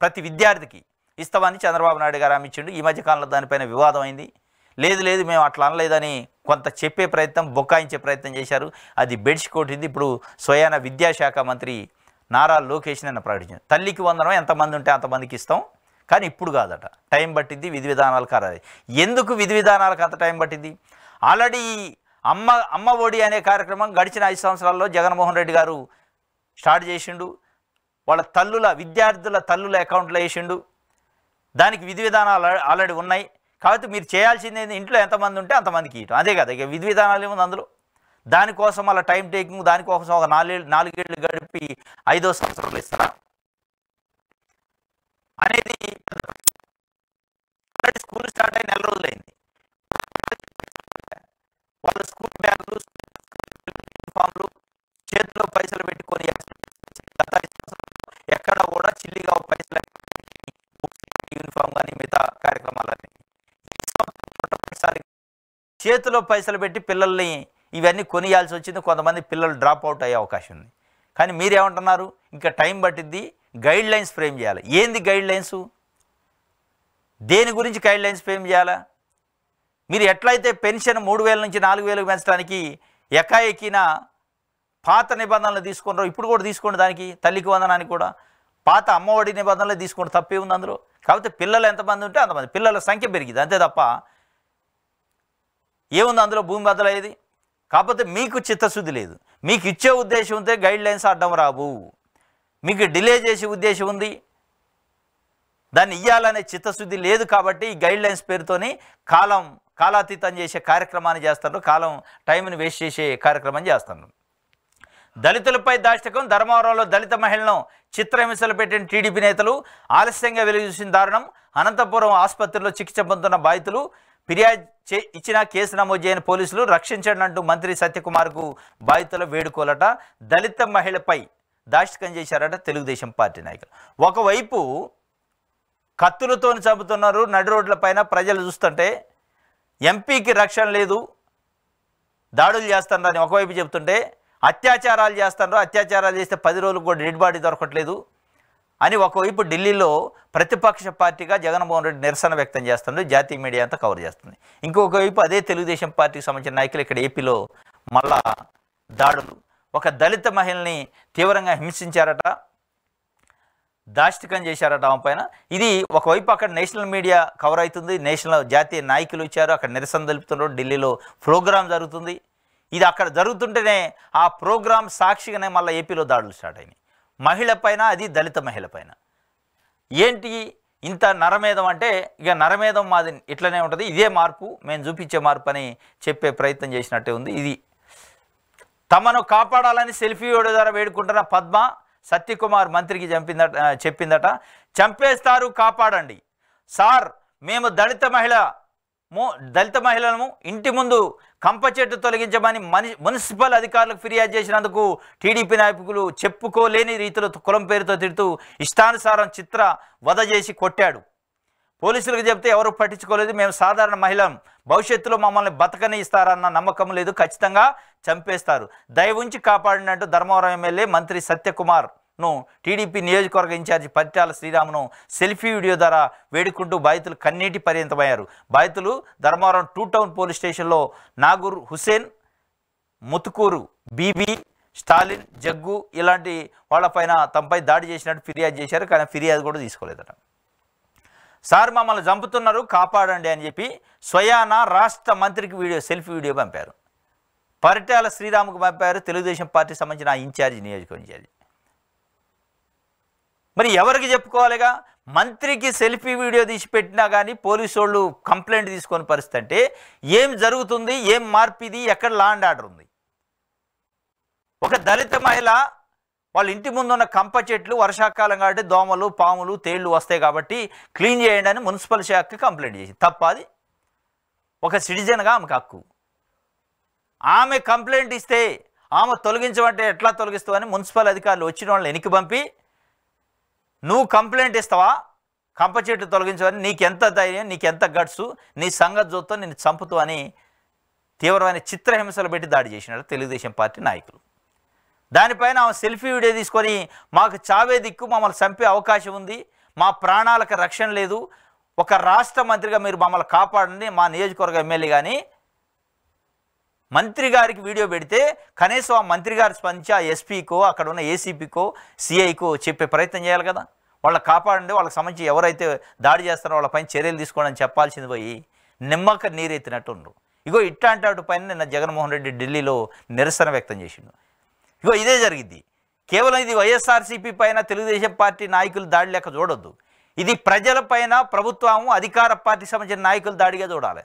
ప్రతి విద్యార్థికి ఇస్తామని చంద్రబాబు నాయుడు గారు హామీ ఇచ్చిండు. ఈ మధ్యకాలంలో దానిపైన వివాదం అయింది. లేదు మేము అట్లా అనలేదని కొంత చెప్పే ప్రయత్నం, బొక్కాయించే ప్రయత్నం చేశారు. అది బెడ్ష్ కొట్టింది. ఇప్పుడు స్వయాన విద్యాశాఖ మంత్రి నారా లోకేష్ నిన్న ప్రకటించారు, తల్లికి వందనం ఎంతమంది ఉంటే అంతమందికి ఇస్తాం, కానీ ఇప్పుడు కాదట, టైం పట్టింది, విధి విధానాలు ఖరారు. ఎందుకు విధి విధానాలకు అంత టైం పట్టింది? ఆల్రెడీ అమ్మ ఒడి అనే కార్యక్రమం గడిచిన 5 సంవత్సరాల్లో జగన్మోహన్ రెడ్డి గారు స్టార్ట్ చేసిండు. వాళ్ళ విద్యార్థుల తల్లుల అకౌంట్లో వేసిండు. దానికి విధి విధానాలు ఆల్రెడీ ఉన్నాయి. కాబట్టి మీరు చేయాల్సింది ఇంట్లో ఎంతమంది ఉంటే అంతమందికి ఇవ్వటం, అదే కదా. ఇక విధి విధానాలు ఏముంది అందులో? దానికోసం అలా టైం టేకింగ్, దానికోసం ఒక 4 ఏళ్ళు గడిపి 5వ సంవత్సరంలో ఇస్తారా అనేది. ఆల్రెడీ స్కూల్ స్టార్ట్ అయిన 4 రోజులైంది. వాళ్ళ స్కూల్ బ్యాగులు, యూనిఫామ్లు చేతిలో పైసలు పెట్టుకొని ఎక్కడ కూడా చిల్లిగా పైసలు యూనిఫామ్ కానీ మిగతా కార్యక్రమాలన్నీ చేతిలో పైసలు పెట్టి పిల్లల్ని ఇవన్నీ కొనియాల్సి వచ్చింది. కొంతమంది పిల్లలు డ్రాప్ అవుట్ అయ్యే అవకాశం ఉంది. కానీ మీరేమంటున్నారు, ఇంకా టైం పట్టిద్ది, గైడ్ లైన్స్ ఫ్రేమ్ చేయాలి. ఏంది గైడ్ లైన్స్? దేని గురించి గైడ్ లైన్స్ ఫ్రేమ్ చేయాలా? మీరు ఎట్లయితే పెన్షన్ 3000 నుంచి 4000 పెంచడానికి ఎక్కిన పాత నిబంధనలు తీసుకున్నారో ఇప్పుడు కూడా తీసుకోండి. దానికి తల్లికి వందనానికి కూడా పాత అమ్మఒడి నిబంధనలు తీసుకోండి, తప్పే ఉంది అందులో. కాకపోతే పిల్లలు ఎంతమంది ఉంటే అంతమంది, పిల్లల సంఖ్య పెరిగింది అంతే తప్ప ఏముంది అందులో భూమి బద్దలయ్యేది. కాకపోతే మీకు చిత్తశుద్ధి లేదు. మీకు ఇచ్చే ఉద్దేశం ఉంటే గైడ్ లైన్స్ అడ్డం రావు. మీకు డిలే చేసే ఉద్దేశం ఉంది, దాన్ని ఇయ్యాలనే చిత్తశుద్ధి లేదు. కాబట్టి ఈ గైడ్ లైన్స్ పేరుతోని కాలాతీతం చేసే కార్యక్రమాన్ని చేస్తారు, టైంని వేస్ట్ చేసే కార్యక్రమం చేస్తారు. దళితులపై దాష్టికం. ధర్మవరంలో దళిత మహిళను చిత్రహింసలు పెట్టిన టీడీపీ నేతలు, ఆలస్యంగా వెలుగుచూసిన దారుణం. అనంతపురం ఆసుపత్రిలో చికిత్స పొందుతున్న బాధితులు ఫిర్యాదు ఇచ్చిన కేసు నమోదు చేయని పోలీసులు రక్షించండి అంటూ మంత్రి సత్యకుమార్కు బాధితుల వేడుకోలట. దళిత మహిళపై దాష్టికం చేశారట తెలుగుదేశం పార్టీ నాయకులు. ఒకవైపు కత్తులతో చంపుతున్నారు నడి రోడ్లపైన, ప్రజలు చూస్తుంటే ఎంపీకి రక్షణ లేదు, దాడులు చేస్తున్నారని ఒకవైపు చెబుతుంటే, అత్యాచారాలు చేస్తున్నారు, అత్యాచారాలు చేస్తే 10 రోజులకు కూడా డెడ్ బాడీ దొరకట్లేదు అని ఒకవైపు ఢిల్లీలో ప్రతిపక్ష పార్టీగా జగన్మోహన్ రెడ్డి నిరసన వ్యక్తం చేస్తుంది. జాతీయ మీడియా అంతా కవర్ చేస్తుంది. ఇంకొక వైపు అదే తెలుగుదేశం పార్టీకి సంబంధించిన నాయకులు ఇక్కడ ఏపీలో మళ్ళా దాడులు. ఒక దళిత మహిళని తీవ్రంగా హింసించారట, దాష్టికం చేశారట ఆమె పైన. ఇది ఒకవైపు అక్కడ నేషనల్ మీడియా కవర్ అవుతుంది, జాతీయ నాయకులు వచ్చారు, అక్కడ నిరసన తెలుపుతున్నారు, ఢిల్లీలో ప్రోగ్రాం జరుగుతుంది. ఇది అక్కడ జరుగుతుంటేనే ఆ ప్రోగ్రాం సాక్షిగానే మళ్ళీ ఏపీలో దాడులు స్టార్ట్ అయినాయి మహిళ పైన, అది దళిత మహిళ పైన. ఏంటి ఇంత నరమేధం అంటే, ఇక నరమేధం మాది ఇట్లనే ఉంటుంది, ఇదే మార్పు, మేము చూపించే మార్పు అని చెప్పే ప్రయత్నం చేసినట్టే ఉంది. ఇది తమను కాపాడాలని సెల్ఫీ ద్వారా వేడుకుంటున్న పద్మ సత్యకుమార్ మంత్రికి చెప్పిందట. చంపేస్తారు, కాపాడండి సార్, మేము దళిత మహిళలను ఇంటి ముందు కంప చెట్టు తొలగించమని మున్సిపల్ అధికారులకు ఫిర్యాదు చేసినందుకు టీడీపీ నాయకులు చెప్పుకోలేని రీతిలో కులం పేరుతో తిడుతూ ఇష్టానుసారం చిత్ర వధ చేసి కొట్టాడు. పోలీసులకు చెప్తే ఎవరు పట్టించుకోలేదు, మేము సాధారణ మహిళం, భవిష్యత్తులో మమ్మల్ని బతకని ఇస్తారన్న నమ్మకం లేదు, ఖచ్చితంగా చంపేస్తారు, దయ ఉంచి కాపాడినట్టు ధర్మవరం ఎమ్మెల్యే మంత్రి సత్యకుమార్ టీడీపీ నియోజకవర్గ ఇన్ఛార్జి పరిటాల శ్రీరామును సెల్ఫీ వీడియో ద్వారా వేడుకుంటూ బాధితులు కన్నీటి పర్యంతమయ్యారు. బాధితులు ధర్మవరం 2 టౌన్ పోలీస్ స్టేషన్లో నాగూర్ హుసేన్, ముతుకూరు బీబీ, స్టాలిన్, జగ్గు ఇలాంటి వాళ్ళపైన తమపై దాడి చేసినట్టు ఫిర్యాదు చేశారు. కానీ ఫిర్యాదు కూడా తీసుకోలేదట. సార్ మమ్మల్ని చంపుతున్నారు కాపాడండి అని చెప్పి స్వయాన రాష్ట్ర మంత్రికి సెల్ఫీ వీడియో పంపారు. పరిటాల శ్రీరాముకు పంపారు, తెలుగుదేశం పార్టీ సంబంధించిన ఇన్ఛార్జి, నియోజకవర్గ ఇన్ఛార్జి. మరి ఎవరికి చెప్పుకోవాలిగా? మంత్రికి సెల్ఫీ వీడియో తీసి పెట్టినా కానీ పోలీసు వాళ్ళు కంప్లైంట్ తీసుకొని పరిస్థితి అంటే ఏం జరుగుతుంది? ఏం మార్పు ఇది? ఎక్కడ లా అండ్ ఆర్డర్ ఉంది? ఒక దళిత మహిళ వాళ్ళ ఇంటి ముందున్న కంప చెట్లు వర్షాకాలం కాబట్టి దోమలు, పాములు, తేళ్లు వస్తాయి కాబట్టి క్లీన్ చేయండి అని మున్సిపల్ శాఖకి కంప్లైంట్ చేసి తప్ప అది ఒక సిటిజన్గా ఆమెకు హక్కు. ఆమె కంప్లైంట్ ఇస్తే ఆమె తొలగించమంటే ఎట్లా తొలగిస్తావని మున్సిపల్ అధికారులు వచ్చిన వాళ్ళని వెనక్కి పంపి నువ్వు కంప్లైంట్ ఇస్తావా కంప చెట్టు తొలగించమని? నీకెంత ధైర్యం, నీకెంత గట్సు, నీ సంగతి చూస్తా నిన్ను చంపుతూ అని తీవ్రమైన చిత్రహింసలు పెట్టి దాడి చేసినారు తెలుగుదేశం పార్టీ నాయకులు. దానిపైన ఆమె సెల్ఫీ వీడియో తీసుకొని మాకు చావే దిక్కు, మమ్మల్ని చంపే అవకాశం ఉంది, మా ప్రాణాలకు రక్షణ లేదు, ఒక రాష్ట్ర మంత్రిగా మీరు మమ్మల్ని కాపాడండి, మా నియోజకవర్గ ఎమ్మెల్యే కానీ మంత్రి గారికి వీడియో పెడితే కనీసం ఆ మంత్రి గారు స్పందించి ఆ ఎస్పీకో అక్కడ ఉన్న ఏసీపీకో సిఐకో చెప్పే ప్రయత్నం చేయాలి కదా. వాళ్ళకి కాపాడండి, వాళ్ళకి సంబంధించి ఎవరైతే దాడి చేస్తారో వాళ్ళపైన చర్యలు తీసుకోండి అని చెప్పాల్సింది పోయి నిమ్మక నీరెత్తినట్టుండ్రు. ఇగో ఇట్లాంటి వాటి పైన నిన్న జగన్మోహన్ రెడ్డి ఢిల్లీలో నిరసన వ్యక్తం చేసిండు. ఇగో ఇదే జరిగింది. కేవలం ఇది వైఎస్ఆర్సీపీ పైన తెలుగుదేశం పార్టీ నాయకులు దాడి లెక్క చూడొద్దు. ఇది ప్రజలపైన ప్రభుత్వం అధికార పార్టీకి సంబంధించిన నాయకులు దాడిగా చూడాలి.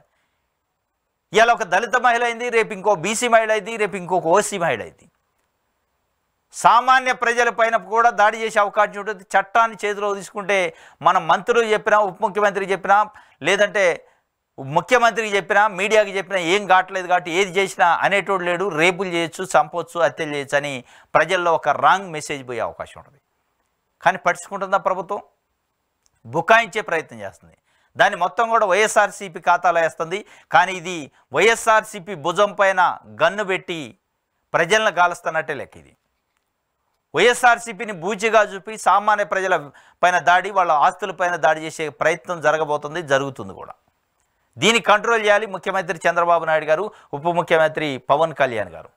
ఇవాళ ఒక దళిత మహిళ అయింది, రేపు ఇంకో బీసీ మహిళ అయింది, రేపు ఇంకొక ఓసీ మహిళ అయింది. సామాన్య ప్రజలపైన కూడా దాడి చేసే అవకాశం ఉంటుంది. చట్టాన్ని చేతిలో తీసుకుంటే మనం మంత్రులు చెప్పినా, ఉప ముఖ్యమంత్రికి చెప్పినా, లేదంటే ముఖ్యమంత్రికి చెప్పినా, మీడియాకి చెప్పినా ఏం కావట్లేదు కాబట్టి ఏది చేసినా అనేటోడు లేడు, రేపులు చేయొచ్చు, చంపవచ్చు, హత్యలు చేయొచ్చు అని ప్రజల్లో ఒక రాంగ్ మెసేజ్ పోయే అవకాశం ఉంటుంది. కానీ పట్టించుకుంటుందా ప్రభుత్వం? బుకాయించే ప్రయత్నం చేస్తుంది. దాన్ని మొత్తం కూడా వైఎస్ఆర్సీపీ ఖాతాలో వేస్తుంది. కానీ ఇది వైఎస్ఆర్సీపీ భుజం పైన గన్ను పెట్టి ప్రజలను గాలుస్తున్నట్టే లెక్క. ఇది వైఎస్ఆర్సీపీని బూచిగా చూపి సామాన్య ప్రజల పైన దాడి, వాళ్ళ ఆస్తుల పైన దాడి చేసే ప్రయత్నం జరగబోతుంది, జరుగుతుంది కూడా. దీన్ని కంట్రోల్ చేయాలి ముఖ్యమంత్రి చంద్రబాబు నాయుడు గారు, ఉప ముఖ్యమంత్రి పవన్ కళ్యాణ్ గారు.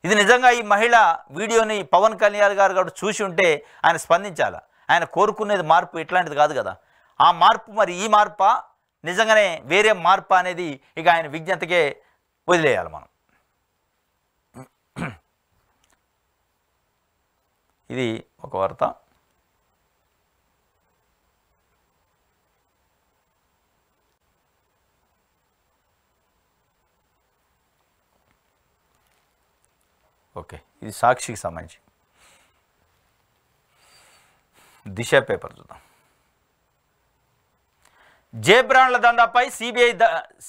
ఇది నిజంగా ఈ మహిళ వీడియోని పవన్ కళ్యాణ్ గారు చూసి ఉంటే ఆయన స్పందించాలి. ఆయన కోరుకునేది మార్పు ఇట్లాంటిది కాదు కదా. ఆ మార్పు మరి ఈ మార్పా నిజంగానే వేరే మార్పు అనేది ఇక ఆయన విజ్ఞతకే వదిలేయాలి మనం. ఇది ఒక వార్త. ఓకే, ఇది సాక్షికి సంబంధించి దిశ పేపర్ చూద్దాం. జేబ్రాండ్ల దందాపై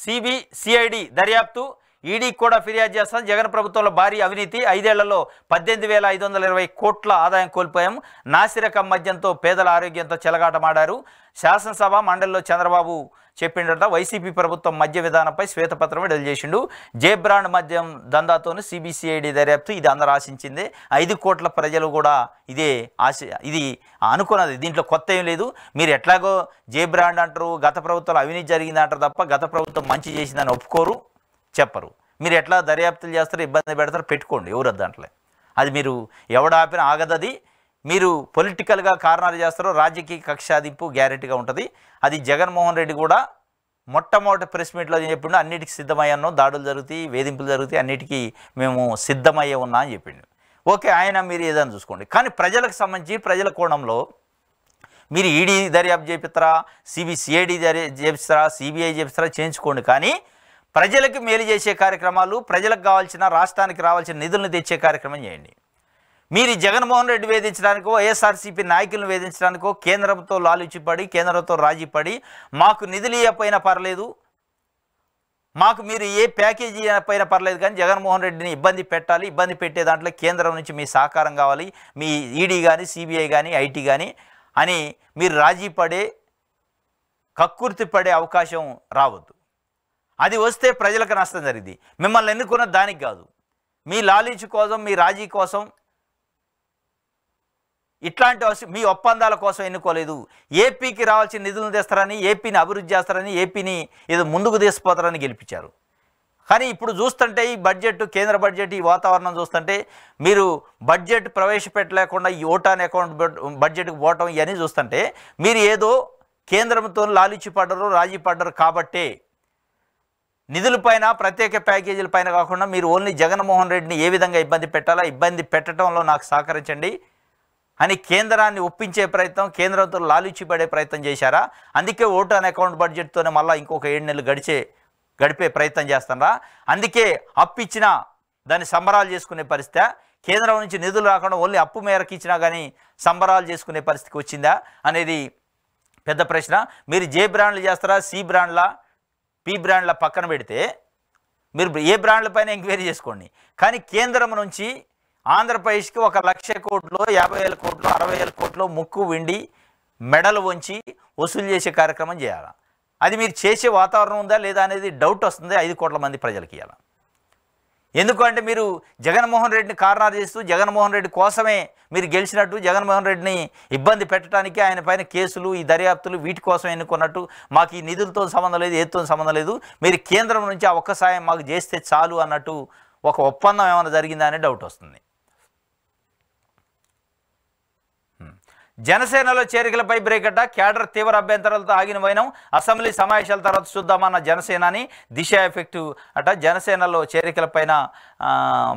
సిబిసిఐడి దర్యాప్తు, ఈడీ కూడా ఫిర్యాదు చేస్తాం. జగన్ ప్రభుత్వంలో భారీ అవినీతి, 5 ఏళ్లలో 18,520 కోట్ల ఆదాయం కోల్పోయాం. నాసిరకం మద్యంతో పేదల ఆరోగ్యంతో చెలగాటమాడారు. శాసనసభ మండలిలో చంద్రబాబు చెప్పిండట. వైసీపీ ప్రభుత్వం మద్య విధానంపై శ్వేతపత్రం విడుదల చేసిండు. జేబ్రాండ్ మద్యం దందాతోనే సిబిసిఐడి దర్యాప్తు, ఇది అందరూ ఆశించిందే. 5 కోట్ల ప్రజలు కూడా ఇదే ఇది అనుకున్నది. దీంట్లో కొత్త ఏం లేదు. మీరు ఎట్లాగో జేబ్రాండ్ అంటారు, గత ప్రభుత్వంలో అవినీతి జరిగింది అంటారు తప్ప గత ప్రభుత్వం మంచి చేసిందని ఒప్పుకోరు, చెప్పరు. మీరు ఎట్లా దర్యాప్తులు చేస్తారో, ఇబ్బంది పెడతారో పెట్టుకోండి, ఎవరు వద్దంటలే. అది మీరు ఎవడు ఆపినా ఆగదది. మీరు పొలిటికల్గా కారణాలు చేస్తారో రాజకీయ కక్షాదింపు గ్యారెంటీగా ఉంటుంది. అది జగన్మోహన్ రెడ్డి కూడా మొట్టమొదటి ప్రెస్ మీట్లో చెప్పిండు, అన్నిటికీ సిద్ధమయ్యాను, దాడులు జరుగుతాయి, వేధింపులు జరుగుతాయి, అన్నిటికీ మేము సిద్ధమయ్యే ఉన్నా అని చెప్పిండు. ఓకే, ఆయన మీరు ఏదైనా చూసుకోండి. కానీ ప్రజలకు సంబంధించి ప్రజల కోణంలో మీరు ఈడీ దర్యాప్తు చేపిస్తారా, సిబిసిఐడి చేపిస్తారా, సిబిఐ చేపిస్తారా, చేయించుకోండి. కానీ ప్రజలకు మేలు చేసే కార్యక్రమాలు, ప్రజలకు కావాల్సిన, రాష్ట్రానికి రావాల్సిన నిధులను తెచ్చే కార్యక్రమం చేయండి. మీరు జగన్మోహన్ రెడ్డి వేధించడానికో, వైఎస్ఆర్సీపీ నాయకులను వేధించడానికో, కేంద్రంతో లాలుచిపడి, కేంద్రంతో రాజీపడి, మాకు నిధులు ఇవ్వకపోయినా పర్లేదు, మాకు మీరు ఏ ప్యాకేజీ పైన పర్లేదు, కానీ జగన్మోహన్ రెడ్డిని ఇబ్బంది పెట్టాలి, ఇబ్బంది పెట్టే దాంట్లో కేంద్రం నుంచి మీ సహకారం కావాలి, మీ ఈడీ కానీ, సిబిఐ కానీ, ఐటీ కానీ అని మీరు రాజీ పడే, కక్కుర్తి పడే అవకాశం రావద్దు. అది వస్తే ప్రజలకు నష్టం జరిగింది. మిమ్మల్ని ఎన్నుకున్న దానికి కాదు, మీ లాలూచి కోసం, మీ రాజీ కోసం ఇట్లాంటి మీ ఒప్పందాల కోసం ఎన్నుకోలేదు. ఏపీకి రావాల్సిన నిధులను తెస్తారని, ఏపీని అభివృద్ధి చేస్తారని, ఏపీని ఏదో ముందుకు తీసుకుపోతారని గెలిపించారు. కానీ ఇప్పుడు చూస్తుంటే ఈ బడ్జెట్, కేంద్ర బడ్జెట్, ఈ వాతావరణం చూస్తుంటే మీరు బడ్జెట్ ప్రవేశపెట్టలేకుండా ఈ ఓటాన్ అకౌంట్ బడ్జెట్కి పోవటం ఇవన్నీ చూస్తుంటే మీరు ఏదో కేంద్రంతో లాలిచ్చి పడ్డరు, రాజీ పడ్డరు కాబట్టే నిధులపైన, ప్రత్యేక ప్యాకేజీల పైన కాకుండా మీరు ఓన్లీ జగన్మోహన్ రెడ్డిని ఏ విధంగా ఇబ్బంది పెట్టాలా, ఇబ్బంది పెట్టడంలో నాకు సహకరించండి అని కేంద్రాన్ని ఒప్పించే ప్రయత్నం, కేంద్రంతో లాలిచ్చి పడే ప్రయత్నం చేశారా? అందుకే ఓటాన్ అకౌంట్ బడ్జెట్తోనే మళ్ళీ ఇంకొక 7 నెలలు గడిపే ప్రయత్నం చేస్తారా? అందుకే అప్పు ఇచ్చినా దాన్ని సంబరాలు చేసుకునే పరిస్థితి, కేంద్రం నుంచి నిధులు రాకుండా ఓన్లీ అప్పు మేరకు ఇచ్చినా కానీ సంబరాలు చేసుకునే పరిస్థితికి వచ్చిందా అనేది పెద్ద ప్రశ్న. మీరు జే బ్రాండ్లు చేస్తారా, సి బ్రాండ్లా, పి బ్రాండ్ల పక్కన పెడితే మీరు ఏ బ్రాండ్ల పైన ఎంక్వైరీ చేసుకోండి. కానీ కేంద్రం నుంచి ఆంధ్రప్రదేశ్కి 1,00,000 కోట్లు, 50,000 కోట్లు, 60,000 కోట్లు ముక్కు వెండి మెడలు వంచి వసూలు చేసే కార్యక్రమం చేయాలి. అది మీరు చేసే వాతావరణం ఉందా లేదా అనేది డౌట్ వస్తుంది 5 కోట్ల మంది ప్రజలకి ఇవ్వాలి. ఎందుకంటే మీరు జగన్మోహన్ రెడ్డిని కారణాలు చేస్తూ జగన్మోహన్ రెడ్డి కోసమే మీరు గెలిచినట్టు, జగన్మోహన్ రెడ్డిని ఇబ్బంది పెట్టడానికి ఆయన పైన కేసులు, ఈ దర్యాప్తులు వీటి కోసం ఎన్నుకున్నట్టు, మాకు ఈ నిధులతో సంబంధం లేదు, ఏతో సంబంధం లేదు, మీరు కేంద్రం నుంచి ఆ ఒక్క సాయం మాకు చేస్తే చాలు అన్నట్టు ఒక ఒప్పందం ఏమైనా జరిగిందా అనే డౌట్ వస్తుంది. జనసేనలో చేరికలపై బ్రేక్ అట, క్యాడర్ తీవ్ర అభ్యంతరాలతో ఆగిన వైనం, అసెంబ్లీ సమావేశాల తర్వాత చూద్దామన్న జనసేనాని దిశ ఎఫెక్టివ్ అట. జనసేనలో చేరికలపైన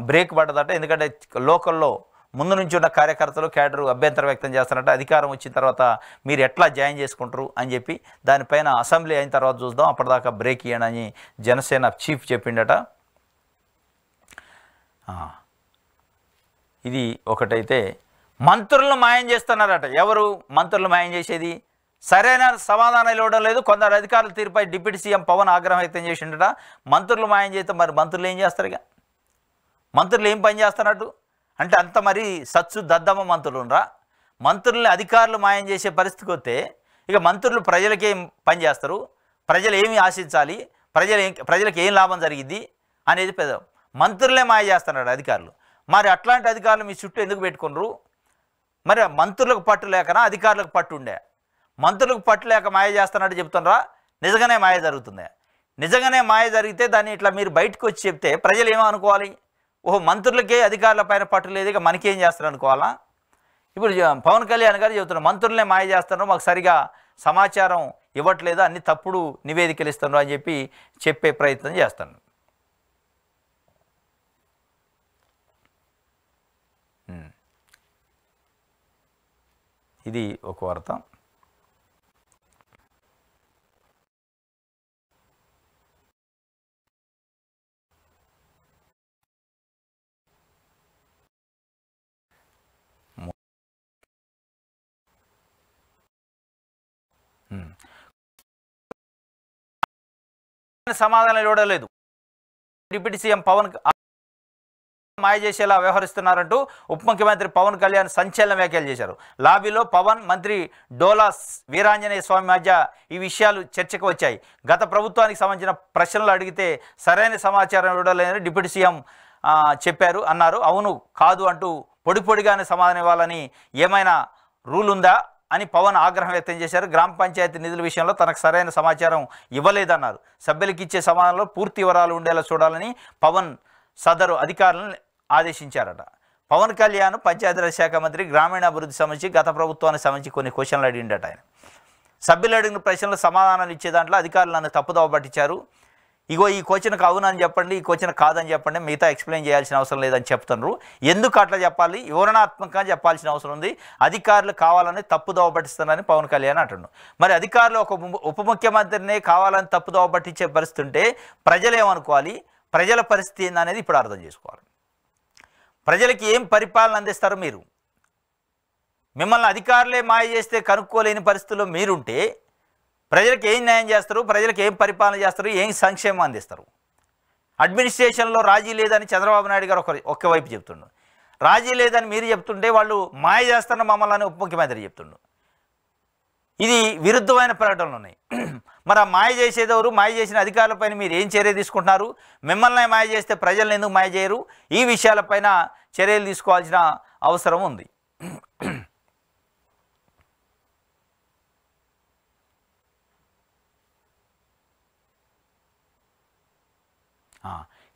బ్రేక్ పడ్డదట. ఎందుకంటే లోకల్లో ముందు నుంచి ఉన్న కార్యకర్తలు, క్యాడరు అభ్యంతరం వ్యక్తం చేస్తారట. అధికారం వచ్చిన తర్వాత మీరు ఎట్లా జాయిన్ చేసుకుంటారు అని చెప్పి దానిపైన అసెంబ్లీ అయిన తర్వాత చూద్దాం, అప్పటిదాకా బ్రేక్ ఇవ్వండి అని జనసేన చీఫ్ చెప్పిండట. ఇది ఒకటైతే మంత్రులను మాయం చేస్తున్నారట. ఎవరు మంత్రులు మాయం చేసేది? సరైన సమాధానాలు ఇవ్వడం లేదు. కొందరు అధికారుల తీరుపై డిప్యూటీ సీఎం పవన్ ఆగ్రహం వ్యక్తం చేసిండట. మంత్రులు మాయం చేస్తే మరి మంత్రులు ఏం చేస్తారు? ఇక మంత్రులు ఏం పని చేస్తున్నట్టు అంటే అంత మరి సచ్చు దద్దమ్మ మంత్రులు రా. మంత్రుల్ని అధికారులు మాయం చేసే పరిస్థితికి వస్తే ఇక మంత్రులు ప్రజలకేం పని చేస్తారు, ప్రజలు ఏమి ఆశించాలి, ప్రజలకు ఏం లాభం జరిగింది అనేది పెద్ద మంత్రులే మాయ చేస్తున్నాడు అధికారులు. మరి అట్లాంటి అధికారులు మీ చుట్టూ ఎందుకు పెట్టుకున్నారు? మరి మంత్రులకు పట్టు లేకనా అధికారులకు పట్టు ఉండే? మంత్రులకు పట్టు లేక మాయ చేస్తున్నట్టు చెప్తున్నారా? నిజంగానే మాయ జరుగుతుంది. నిజంగానే మాయ జరిగితే దాన్ని ఇట్లా మీరు బయటకు వచ్చి చెప్తే ప్రజలు ఏమో అనుకోవాలి, ఓహో మంత్రులకే అధికారుల పైన పట్టు లేదు, ఇక మనకేం చేస్తారు అనుకోవాలా? ఇప్పుడు పవన్ కళ్యాణ్ గారు చెబుతున్నారు మంత్రులనే మాయ చేస్తున్నారు, మాకు సరిగా సమాచారం ఇవ్వట్లేదు, అన్ని తప్పుడు నివేదికలు ఇస్తున్నారు అని చెప్పే ప్రయత్నం చేస్తాను. ఇది ఒక వార్త. సమాధానం ఇవ్వలేదు. డిప్యూటీ సీఎం పవన్ మాయ చేసేలా వ్యవహరిస్తున్నారంటూ ఉప ముఖ్యమంత్రి పవన్ కళ్యాణ్ సంచలన వ్యాఖ్యలు చేశారు. లాబీలో పవన్, మంత్రి డోలా వీరాంజనేయ స్వామి మధ్య ఈ విషయాలు చర్చకు వచ్చాయి. గత ప్రభుత్వానికి సంబంధించిన ప్రశ్నలు అడిగితే సరైన సమాచారం ఇవ్వలేదని డిప్యూటీ సీఎం అన్నారు. అవును కాదు అంటూ పొడిగానే సమాధానం ఇవ్వాలని ఏమైనా రూల్ ఉందా అని పవన్ ఆగ్రహం వ్యక్తం చేశారు. గ్రామ పంచాయతీ నిధుల విషయంలో తనకు సరైన సమాచారం ఇవ్వలేదన్నారు. సభ్యులకు ఇచ్చే సమాధానంలో పూర్తి వివరాలు ఉండేలా చూడాలని పవన్ సదరు అధికారులను ఆదేశించారట. పవన్ కళ్యాణ్ పంచాయతీరాజ్ శాఖ మంత్రి, గ్రామీణాభివృద్ధి సంబంధించి గత ప్రభుత్వానికి సంబంధించి కొన్ని క్వశ్చన్లు అడిగిండట. ఆయన సభ్యులు అడిగిన ప్రశ్నలు సమాధానాలు ఇచ్చే దాంట్లో అధికారులు నన్ను తప్పుదోవ పట్టించారు. ఇగో ఈ క్వశ్చన్కి అవునని చెప్పండి, ఈ క్వశ్చన్ కాదని చెప్పండి, మిగతా ఎక్స్ప్లెయిన్ చేయాల్సిన అవసరం లేదని చెప్తున్నారు. ఎందుకు అట్లా చెప్పాలి? వివరణాత్మకంగా చెప్పాల్సిన అవసరం ఉంది. అధికారులు కావాలని తప్పుదోవ పట్టిస్తున్నారని పవన్ కళ్యాణ్ అంటున్నారు. మరి అధికారులు ఒక ఉప ముఖ్యమంత్రినే కావాలని తప్పుదోవ పట్టించే పరిస్థితి ఉంటే ప్రజలు ఏమనుకోవాలి? ప్రజల పరిస్థితి ఏందనేది ఇప్పుడు అర్థం చేసుకోవాలి. ప్రజలకి ఏం పరిపాలన అందిస్తారు? మీరు మిమ్మల్ని అధికారులే మాయ చేస్తే కనుక్కోలేని పరిస్థితుల్లో మీరుంటే ప్రజలకు ఏం న్యాయం చేస్తారు? ప్రజలకు ఏం పరిపాలన చేస్తారు? ఏం సంక్షేమం అందిస్తారు? అడ్మినిస్ట్రేషన్లో రాజీ లేదని చంద్రబాబు నాయుడు గారు ఒక్కవైపు చెప్తుండు, రాజీ లేదని మీరు చెప్తుంటే వాళ్ళు మాయ చేస్తున్న మమ్మల్ని అని ఉప ముఖ్యమంత్రి చెప్తుండు. ఇది విరుద్ధమైన ప్రకటనలు ఉన్నాయి. మరి ఆ మాయ చేసేదెవరు? మాయ చేసిన అధికారులపైన మీరు ఏం చర్య తీసుకుంటున్నారు? మిమ్మల్ని మాయ చేస్తే ప్రజలను ఎందుకు మాయ చేయరు? ఈ విషయాలపైన చర్యలు తీసుకోవాల్సిన అవసరం ఉంది.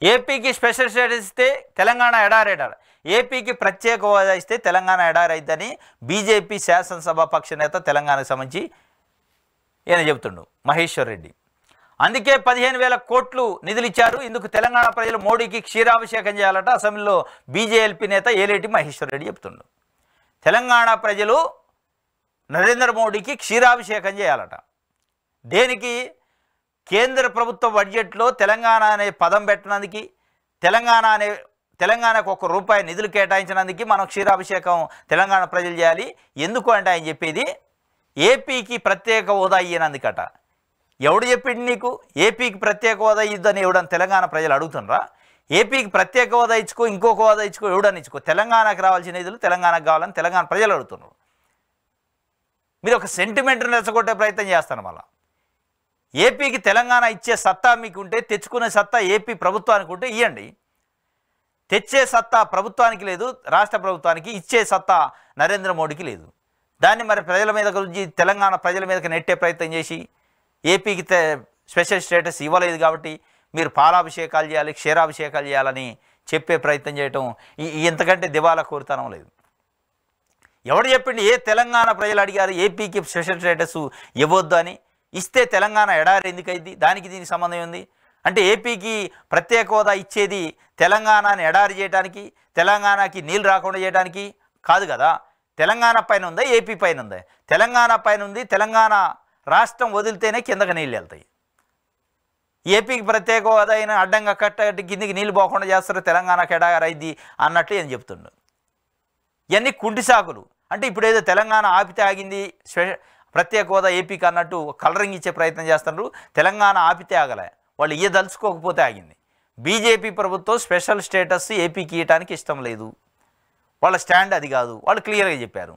ఏపీకి స్పెషల్ స్టేటస్ ఇస్తే తెలంగాణ ఎడారెడారు, ఏపీకి ప్రత్యేక హోదా ఇస్తే తెలంగాణ ఎడారైద్దని బీజేపీ శాసనసభ పక్ష నేత తెలంగాణకు సంబంధించి ఈయన చెబుతుండు మహేశ్వర్ రెడ్డి. అందుకే 15,000 కోట్లు నిధులు ఇచ్చారు, ఇందుకు తెలంగాణ ప్రజలు మోడీకి క్షీరాభిషేకం చేయాలట అసెంబ్లీలో బీజేపీ నేత ఏలేటి మహేశ్వర్ రెడ్డి చెప్తుండు. తెలంగాణ ప్రజలు నరేంద్ర మోడీకి క్షీరాభిషేకం చేయాలట. దేనికి? కేంద్ర ప్రభుత్వ బడ్జెట్లో తెలంగాణ అనే పదం పెట్టినందుకు, తెలంగాణకు ₹1 నిధులు కేటాయించినందుకు మనం క్షీరాభిషేకం తెలంగాణ ప్రజలు చేయాలి. ఎందుకు అంటే ఆయన చెప్పేది ఏపీకి ప్రత్యేక హోదా ఇయ్యనందుకట. ఎవడు చెప్పిండు నీకు ఏపీకి ప్రత్యేక హోదా ఇద్దని? ఎవడని తెలంగాణ ప్రజలు అడుగుతున్నారా? ఏపీకి ప్రత్యేక హోదా ఇచ్చుకో, ఇంకొక హోదా ఇచ్చుకో, ఎవడని ఇచ్చుకో, తెలంగాణకు రావాల్సిన నిధులు తెలంగాణకు కావాలని తెలంగాణ ప్రజలు అడుగుతున్నారు. మీరు ఒక సెంటిమెంట్ని రెచ్చగొట్టే ప్రయత్నం చేస్తాను. మళ్ళీ ఏపీకి తెలంగాణ ఇచ్చే సత్తా మీకు ఉంటే, తెచ్చుకునే సత్తా ఏపీ ప్రభుత్వానికి ఉంటే ఇవ్వండి. తెచ్చే సత్తా ప్రభుత్వానికి లేదు, రాష్ట్ర ప్రభుత్వానికి. ఇచ్చే సత్తా నరేంద్ర మోడీకి లేదు. దాన్ని మరి ప్రజల మీద గురించి, తెలంగాణ ప్రజల మీదకి నెట్టే ప్రయత్నం చేసి ఏపీకి స్పెషల్ స్టేటస్ ఇవ్వలేదు కాబట్టి మీరు పాలాభిషేకాలు చేయాలి, క్షీరాభిషేకాలు చేయాలని చెప్పే ప్రయత్నం చేయటం ఇంతకంటే దివాలా కోరుతనం లేదు. ఎవడు చెప్పిండి? ఏ తెలంగాణ ప్రజలు అడిగారు ఏపీకి స్పెషల్ స్టేటస్ ఇవ్వద్దు అని? ఇస్తే తెలంగాణ ఎడారి ఎందుకైంది? దానికి దీనికి సంబంధం ఉంది అంటే ఏపీకి ప్రత్యేక హోదా ఇచ్చేది తెలంగాణని ఎడారి చేయడానికి, తెలంగాణకి నీళ్ళు రాకుండా చేయడానికి కాదు కదా. తెలంగాణ పైన ఉందా, ఏపీ పైన ఉందా? తెలంగాణ పైన ఉంది. తెలంగాణ రాష్ట్రం వదిలితేనే కిందకి నీళ్ళు వెళ్తాయి. ఏపీకి ప్రత్యేక హోదా అయినా అడ్డంగా కట్టి కిందికి నీళ్ళు పోకుండా చేస్తారు, తెలంగాణకి ఎడారైద్ది అన్నట్లు ఏం చెప్తుండు. ఇవన్నీ కుంటి సాకులు. అంటే ఇప్పుడు ఏదో తెలంగాణ ఆపితే ఆగింది, ప్రత్యేక హోదా ఏపీకి అన్నట్టు కలరింగ్ ఇచ్చే ప్రయత్నం చేస్తున్నారు. తెలంగాణ ఆపితే ఆగలే, వాళ్ళు దలుచుకోకపోతే ఆగింది. బీజేపీ ప్రభుత్వం స్పెషల్ స్టేటస్ ఏపీకి ఇవ్వడానికి ఇష్టం లేదు, వాళ్ళ స్టాండ్ అది కాదు, వాళ్ళు క్లియర్గా చెప్పారు.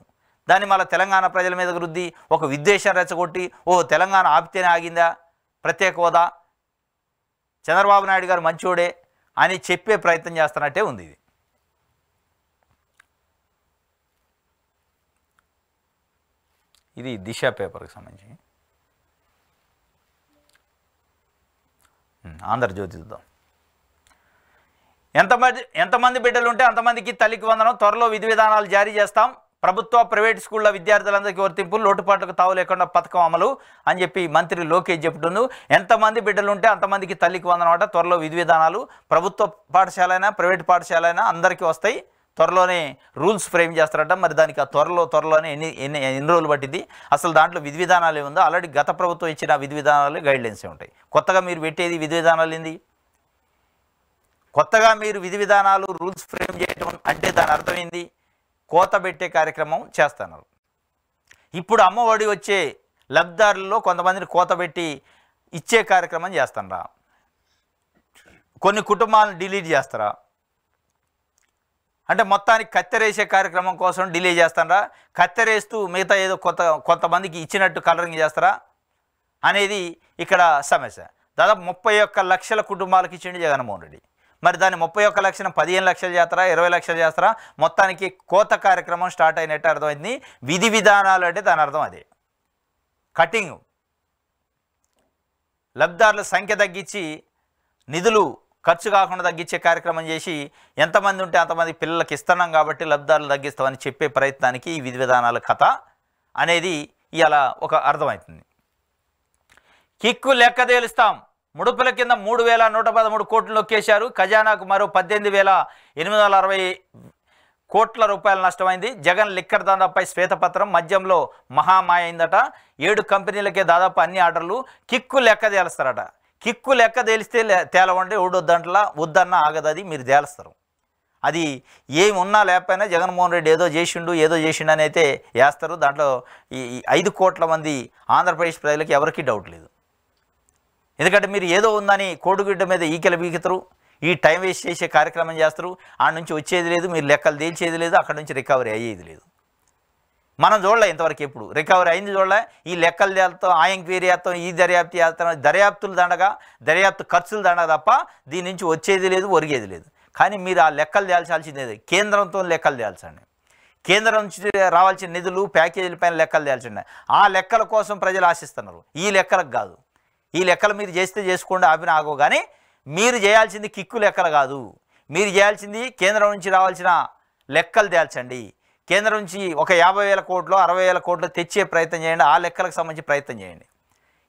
దాన్ని మళ్ళీ తెలంగాణ ప్రజల మీద వృద్ధి ఒక విద్వేషం రెచ్చగొట్టి, ఓ తెలంగాణ ఆపితేనే ఆగిందా ప్రత్యేక హోదా, చంద్రబాబు నాయుడు గారు మంచోడే అని చెప్పే ప్రయత్నం చేస్తున్నట్టే ఉంది. ఇది దిశ పేపర్కి సంబంధించి. ఆంధ్రజ్యోతి చూద్దాం. ఎంతమంది బిడ్డలు ఉంటే అంతమందికి తల్లికి వందనం, త్వరలో విధి విధానాలు జారీ చేస్తాం, ప్రభుత్వ ప్రైవేట్ స్కూళ్ళ విద్యార్థులందరికీ వర్తింపులు, లోటుపాట్లకు తావు లేకుండా పథకం అమలు అని చెప్పి మంత్రి లోకేష్ చెప్తుండు. ఎంతమంది బిడ్డలు ఉంటే అంతమందికి తల్లికి వందనం అట. త్వరలో విధి విధానాలు ప్రభుత్వ పాఠశాల అయినా ప్రైవేట్ పాఠశాల అయినా అందరికీ వస్తాయి, త్వరలోనే రూల్స్ ఫ్రేమ్ చేస్తారట. మరి దానికి ఆ త్వరలోనే ఎన్ని రోజులు పట్టింది? అసలు దాంట్లో విధి విధానాలు ఏముందో? ఆల్రెడీ గత ప్రభుత్వం ఇచ్చిన విధి విధానాలు గైడ్లైన్సే ఉంటాయి. కొత్తగా మీరు పెట్టేది విధి విధానాలు ఏంది? కొత్తగా మీరు విధి విధానాలు రూల్స్ ఫ్రేమ్ చేయటం అంటే దాని అర్థం ఏంది? కోత పెట్టే కార్యక్రమం చేస్తున్నారు. ఇప్పుడు అమ్మఒడి వచ్చే లబ్ధిదారుల్లో కొంతమందిని కోత పెట్టి ఇచ్చే కార్యక్రమం చేస్తారా? కొన్ని కుటుంబాలను డిలీట్ చేస్తారా? అంటే మొత్తానికి కత్తెరేసే కార్యక్రమం కోసం డిలే చేస్తారా? కత్తెరేస్తూ మిగతా ఏదో కొంతమందికి ఇచ్చినట్టు కలరింగ్ చేస్తారా అనేది ఇక్కడ సమస్య. దాదాపు 31 లక్షల కుటుంబాలకు ఇచ్చిండు జగన్మోహన్ రెడ్డి. మరి దాన్ని 31 లక్షలు 15 లక్షలు చేస్తారా, 20 లక్షలు చేస్తారా? మొత్తానికి కోత కార్యక్రమం స్టార్ట్ అయినట్టు అర్థమైంది. విధి విధానాలు అంటే దాని అర్థం అదే, కటింగ్. లబ్ధిదారుల సంఖ్య తగ్గించి నిధులు ఖర్చు కాకుండా తగ్గించే కార్యక్రమం చేసి ఎంతమంది ఉంటే అంతమంది పిల్లలకి ఇస్తున్నాం కాబట్టి లబ్ధిదారులు తగ్గిస్తామని చెప్పే ప్రయత్నానికి ఈ విధి విధానాల కథ అనేది ఇలా ఒక అర్థమవుతుంది. కిక్కు లెక్క తేలుస్తాం, ముడుపుల కింద 3,113 కోట్లు నొక్కేశారు, ఖజానాకు మరో 18,860 కోట్ల రూపాయలు నష్టమైంది. జగన్ లిక్కర్ దందాపై శ్వేతపత్రం, మద్యంలో మహామాయ అయిందట. 7 కంపెనీలకే దాదాపు అన్ని ఆర్డర్లు. కిక్కు లెక్క తేలుస్తారట. కిక్కు లెక్క తేలిస్తే తేలవండి, వద్దన్నా ఆగదు, అది మీరు తేలుస్తారు. అది ఏమి ఉన్నా లేకపోయినా జగన్మోహన్ రెడ్డి ఏదో చేసిండు అని అయితే వేస్తారు. దాంట్లో ఈ 5 కోట్ల మంది ఆంధ్రప్రదేశ్ ప్రజలకి ఎవరికీ డౌట్ లేదు. ఎందుకంటే మీరు ఏదో ఉందని కోడిగుడ్డ మీద ఈకెల బీగుతారు, ఈ టైం వేస్ట్ చేసే కార్యక్రమం చేస్తారు. ఆడ నుంచి వచ్చేది లేదు, మీరు లెక్కలు తేల్చేది లేదు, అక్కడ నుంచి రికవరీ అయ్యేది లేదు. మనం చూడలే ఇంతవరకు, ఎప్పుడు రికవరీ అయింది చూడలే. ఈ లెక్కలు చేస్తాం, ఆ ఎంక్వైరీ చేస్తాం, ఈ దర్యాప్తు చేస్తాం, దర్యాప్తులు దండగా, దర్యాప్తు ఖర్చులు దండగా తప్ప దీని నుంచి వచ్చేది లేదు, ఒరిగేది లేదు. కానీ మీరు ఆ లెక్కలు తేల్చాల్సిందే, కేంద్రంతో లెక్కలు తేల్చండి. కేంద్రం నుంచి రావాల్సిన నిధులు ప్యాకేజీల పైన లెక్కలు తేల్చండి. ఆ లెక్కల కోసం ప్రజలు ఆశిస్తున్నారు, ఈ లెక్కలకు కాదు. ఈ లెక్కలు మీరు చేస్తే చేసుకోండి, ఆపిన ఆగో. కానీ మీరు చేయాల్సింది కిక్కు లెక్కలు కాదు, మీరు చేయాల్సింది కేంద్రం నుంచి రావాల్సిన లెక్కలు తేల్చండి. కేంద్రం నుంచి ఒక 50,000 కోట్లు 60,000 కోట్లు తెచ్చే ప్రయత్నం చేయండి, ఆ లెక్కలకు సంబంధించి ప్రయత్నం చేయండి.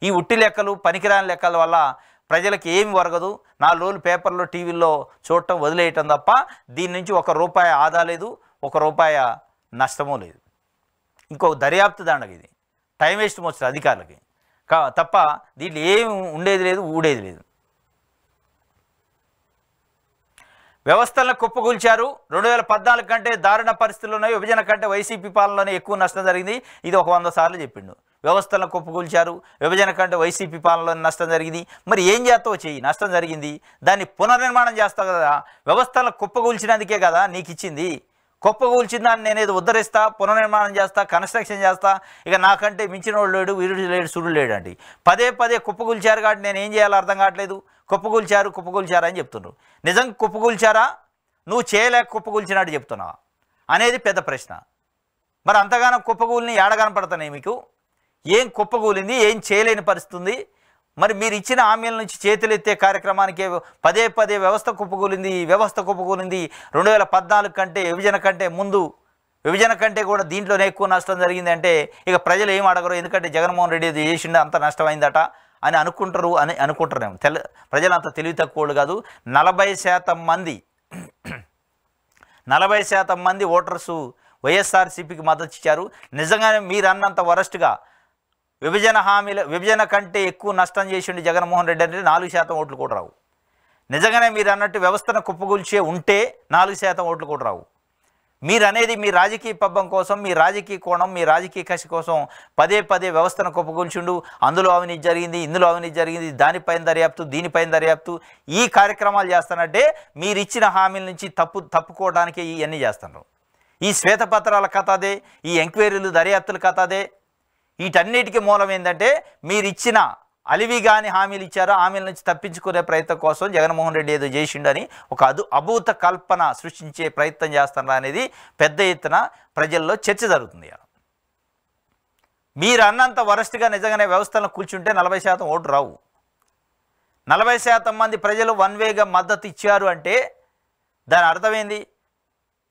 ఈ ఉట్టి లెక్కలు పనికిరాని లెక్కల వల్ల ప్రజలకు ఏమి వరగదు, 4 రోజులు పేపర్లో టీవీల్లో చూడటం వదిలేయటం తప్ప దీని నుంచి ₹1 ఆదా లేదు, ₹1 నష్టమూ లేదు. ఇంకో దర్యాప్తు దండగ ఇది, టైం వేస్ట్ మోస్తుంది అధికారులకి తప్ప దీంట్లో ఏమి ఉండేది లేదు, ఊడేది లేదు. వ్యవస్థలను కుప్పగూల్చారు. 2014 కంటే దారుణ పరిస్థితులు ఉన్నాయి. విభజన కంటే వైసీపీ పాలనలోనే ఎక్కువ నష్టం జరిగింది. ఇది ఒక 100 సార్లు చెప్పిండు. వ్యవస్థలను కుప్పగూల్చారు, విభజన కంటే వైసీపీ పాలనలోనే నష్టం జరిగింది. మరి ఏం చేస్తావు చెయ్యి, నష్టం జరిగింది, దాన్ని పునర్నిర్మాణం చేస్తావు కదా. వ్యవస్థలను కుప్పగూల్చినందుకే కదా నీకు ఇచ్చింది. కుప్పగూల్చిన దాన్ని నేనేది ఉద్ధరిస్తా, పునర్నిర్మాణం చేస్తా, కన్స్ట్రక్షన్ చేస్తా, ఇక నాకంటే మించిన వాడు లేడు, వీరుడు లేడు, సురుడు లేడు అండి. పదే కుప్పగూల్చారు కాబట్టి నేను ఏం చేయాలో అర్థం కావట్లేదు. కుప్పగూల్చారు అని చెప్తున్నారు. నిజం కుప్పగూల్చారా, నువ్వు చేయలేక కుప్పగూల్చినట్టు చెప్తున్నావా అనేది పెద్ద ప్రశ్న. మరి అంతగానో కుప్పగూలిని ఏడగనపడుతున్నాయి మీకు? ఏం కుప్పగూలింది, ఏం చేయలేని పరిస్థితి ఉంది? మరి మీరు ఇచ్చిన హామీల నుంచి చేతులెత్తే కార్యక్రమానికి పదే వ్యవస్థ కుప్పగూలింది. 2014 కంటే విభజన కంటే ముందు, విభజన కంటే కూడా దీంట్లోనే ఎక్కువ నష్టం జరిగింది అంటే ఇక ప్రజలు ఏం అడగరు. ఎందుకంటే జగన్మోహన్ రెడ్డి చేసిండే అంత నష్టమైందట అని అనుకుంటారేమో. ప్రజలు అంత తెలివి తక్కువలు కాదు. 40% మంది ఓటర్సు వైఎస్ఆర్సీపీకి మద్దతు ఇచ్చారు. నిజంగానే మీరు అన్నంత వరస్ట్గా విభజన కంటే ఎక్కువ నష్టం చేసిండు జగన్మోహన్ రెడ్డి అంటే 4% ఓట్లు కూడా రావు. నిజంగానే మీరు అన్నట్టు వ్యవస్థను కుప్పగూల్చే ఉంటే 4% ఓట్లు కూడా రావు. మీరు అనేది మీ రాజకీయ పబ్బం కోసం, మీ రాజకీయ కోణం, మీ రాజకీయ కసి కోసం పదే వ్యవస్థను కుప్పగూల్చిండు. అందులో అవినీతి జరిగింది, ఇందులో అవినీతి జరిగింది, దానిపైన దర్యాప్తు, దీనిపైన దర్యాప్తు, ఈ కార్యక్రమాలు చేస్తానంటే మీరు ఇచ్చిన హామీల నుంచి తప్పుకోవడానికి ఇవన్నీ చేస్తున్నారు. ఈ శ్వేతపత్రాల కథ అదే, ఈ ఎంక్వైరీలు దర్యాప్తుల కథ అదే. వీటన్నిటికీ మూలం ఏంటంటే మీరు ఇచ్చిన అలివిగాని హామీలు ఇచ్చారో హామీల నుంచి తప్పించుకునే ప్రయత్నం కోసం జగన్మోహన్ రెడ్డి ఏదో చేసిండని ఒక అభూత కల్పన సృష్టించే ప్రయత్నం చేస్తున్నారు అనేది పెద్ద ఎత్తున ప్రజల్లో చర్చ జరుగుతుంది. మీరు అన్నంత వరస్ట్గా నిజంగానే వ్యవస్థలను కూర్చుంటే 40% ఓటు రావు. 40% మంది ప్రజలు వన్ వేగా మద్దతు ఇచ్చారు అంటే దాని అర్థమైంది,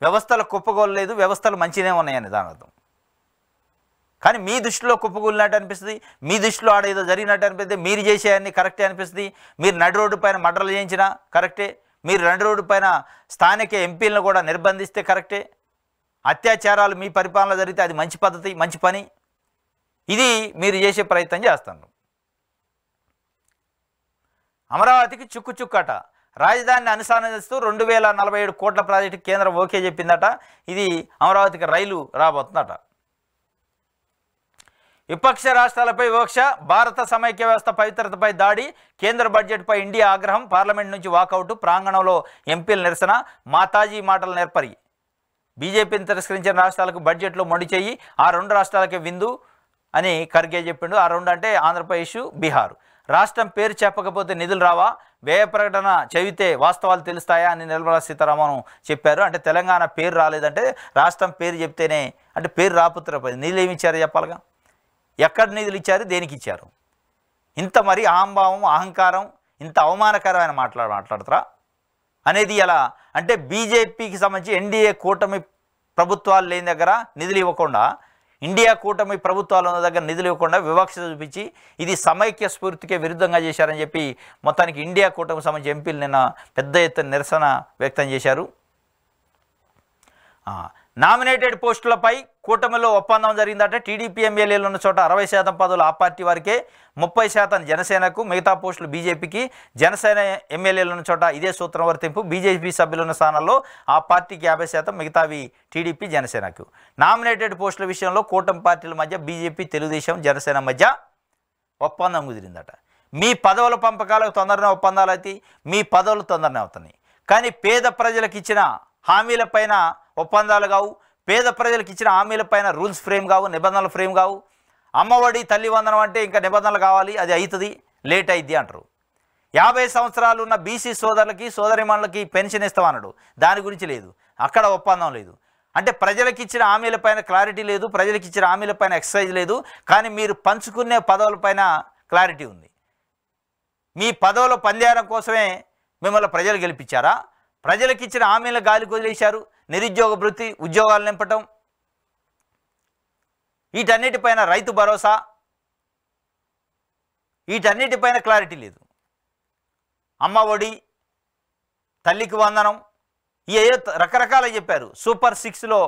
వ్యవస్థలు కుప్పగోలలేదు, వ్యవస్థలు మంచిగానే ఉన్నాయని దాని అర్థం. కానీ మీ దృష్టిలో కుప్పగూలినట్టు అనిపిస్తుంది, మీ దృష్టిలో ఆడేదో జరిగినట్టు అనిపిస్తుంది, మీరు చేసేవన్నీ కరెక్టే అనిపిస్తుంది. మీరు నడి రోడ్డు పైన మర్డర్లు చేయించినా కరెక్టే, మీరు నడి రోడ్డు పైన స్థానిక ఎంపీలను కూడా నిర్బంధిస్తే కరెక్టే, అత్యాచారాలు మీ పరిపాలన జరిగితే అది మంచి పద్ధతి, మంచి పని. ఇది మీరు చేసే ప్రయత్నం చేస్తున్నారు. అమరావతికి చుక్కుచుక్కట, రాజధానిని అనుసంధానిస్తూ 2047 కోట్ల ప్రాజెక్టు కేంద్రం ఓకే చెప్పిందట. ఇది అమరావతికి రైలు రాబోతుందట. విపక్ష రాష్ట్రాలపై వివక్ష, భారత సమైక్య వ్యవస్థ పవిత్రతపై దాడి, కేంద్ర బడ్జెట్పై ఇండియా ఆగ్రహం, పార్లమెంట్ నుంచి వాకౌట్, ప్రాంగణంలో ఎంపీల నిరసన, మాతాజీ మాటలు నేర్పరి. బీజేపీని తిరస్కరించిన రాష్ట్రాలకు బడ్జెట్లో మొండి చెయ్యి, ఆ 2 రాష్ట్రాలకే విందు అని ఖర్గే చెప్పిండు. ఆ 2 అంటే ఆంధ్రప్రదేశ్, బీహార్. రాష్ట్రం పేరు చెప్పకపోతే నిధులు రావా, వ్యయ ప్రకటన చదివితే వాస్తవాలు తెలుస్తాయా అని నిర్మలా సీతారామన్ చెప్పారు. అంటే తెలంగాణ పేరు రాలేదంటే రాష్ట్రం పేరు చెప్తేనే, అంటే పేరు రాపుత్ర నిధులు ఏమి ఇచ్చారో చెప్పాలిగా. ఎక్కడ నిధులు ఇచ్చారు, దేనికి ఇచ్చారు? ఇంత మరి అహంభావం, అహంకారం, ఇంత అవమానకరమైన మాట్లాడతారా అనేది ఎలా అంటే బీజేపీకి సంబంధించి ఎన్డీఏ కూటమి ప్రభుత్వాలు లేని దగ్గర నిధులు ఇవ్వకుండా, ఇండియా కూటమి ప్రభుత్వాలు ఉన్న దగ్గర నిధులు ఇవ్వకుండా వివక్ష చూపించి ఇది సమైక్య స్ఫూర్తికే విరుద్ధంగా చేశారని చెప్పి మొత్తానికి ఇండియా కూటమికి సంబంధించి ఎంపీలు నిన్న పెద్ద ఎత్తున నిరసన వ్యక్తం చేశారు. నామినేటెడ్ పోస్టులపై కూటమిలో ఒప్పందం జరిగిందట. టీడీపీ ఎమ్మెల్యేలు ఉన్న చోట 60% పదవులు ఆ పార్టీ వారికే, 30% జనసేనకు, మిగతా పోస్టులు బీజేపీకి. జనసేన ఎమ్మెల్యేలు ఉన్న చోట ఇదే సూత్రం వర్తింపు. బీజేపీ సభ్యులున్న స్థానాల్లో ఆ పార్టీకి 50%, మిగతావి టీడీపీ, జనసేనకు. నామినేటెడ్ పోస్టుల విషయంలో కూటమి పార్టీల మధ్య బీజేపీ, తెలుగుదేశం, జనసేన మధ్య ఒప్పందం కుదిరిందట. మీ పదవుల పంపకాలకు తొందరనే ఒప్పందాలు అవుతాయి, మీ పదవులు తొందరనే అవుతున్నాయి. కానీ పేద ప్రజలకు ఇచ్చిన హామీలపైన ఒప్పందాలు కావు, పేద ప్రజలకు ఇచ్చిన హామీలపైన రూల్స్ ఫ్రేమ్ కావు, నిబంధనలు ఫ్రేమ్ కావు. అమ్మఒడి, తల్లి వందనం అంటే ఇంకా నిబంధనలు కావాలి, అది అవుతుంది, లేట్ అయింది అంటారు. 50 సంవత్సరాలు ఉన్న బీసీ సోదరులకి, సోదరిమణులకి పెన్షన్ ఇస్తామన్నాడు, దాని గురించి లేదు, అక్కడ ఒప్పందం లేదు. అంటే ప్రజలకు ఇచ్చిన హామీలపైన క్లారిటీ లేదు, ప్రజలకు ఇచ్చిన హామీలపైన ఎక్సర్సైజ్ లేదు. కానీ మీరు పంచుకునే పదవులపైన క్లారిటీ ఉంది. మీ పదవుల పందేరం కోసమే మిమ్మల్ని ప్రజలు గెలిపించారా? ప్రజలకు ఇచ్చిన హామీలను గాలికి వదిలేశారు. నిరుద్యోగ భృతి, ఉద్యోగాలు నింపటం, వీటన్నిటిపైన రైతు భరోసా, వీటన్నిటిపైన క్లారిటీ లేదు. అమ్మ ఒడి, తల్లికి వందనం, ఏ రకరకాలు చెప్పారు. సూపర్ 6లో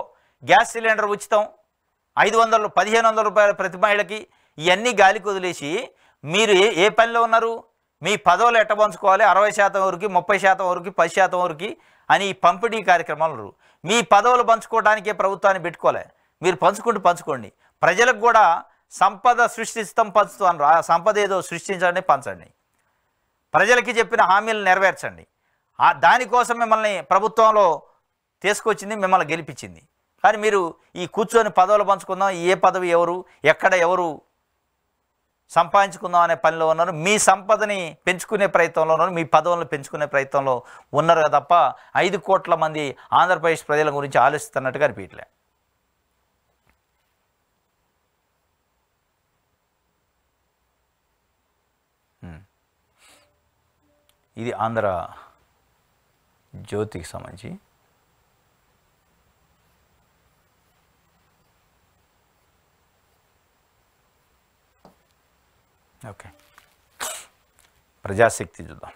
గ్యాస్ సిలిండర్ ఉచితం, 1500 రూపాయలు ప్రతి మహిళకి. ఇవన్నీ గాలికి వదిలేసి మీరు ఏ పనిలో ఉన్నారు? మీ పదవులు ఎట్ట పంచుకోవాలి, 60% వరకు, 30% వరకు, 10% వరకు అని పంపిణీ కార్యక్రమాలు. మీ పదవులు పంచుకోవడానికే ప్రభుత్వాన్ని పెట్టుకోలే. మీరు పంచుకోండి. ప్రజలకు కూడా సంపద సృష్టిస్తాం, పంచుతాను. ఆ సంపద ఏదో సృష్టించండి, పంచండి. ప్రజలకి చెప్పిన హామీలు నెరవేర్చండి. దానికోసం మిమ్మల్ని ప్రభుత్వంలో తీసుకొచ్చింది, మిమ్మల్ని గెలిపించింది. కానీ మీరు ఈ కూర్చొని పదవులు పంచుకుందాం, ఏ పదవి ఎవరు, ఎక్కడ ఎవరు సంపాదించుకుందాం అనే పనిలో ఉన్నారు. మీ సంపదని పెంచుకునే ప్రయత్నంలో ఉన్నారు, మీ పదవులను పెంచుకునే ప్రయత్నంలో ఉన్నారు తప్ప 5 కోట్ల మంది ఆంధ్రప్రదేశ్ ప్రజల గురించి ఆలోచిస్తున్నట్టుగా అనిపించలే. ఇది ఆంధ్ర జ్యోతికి సంబంధించి. ఓకే, ప్రజాశక్తి చూద్దాం.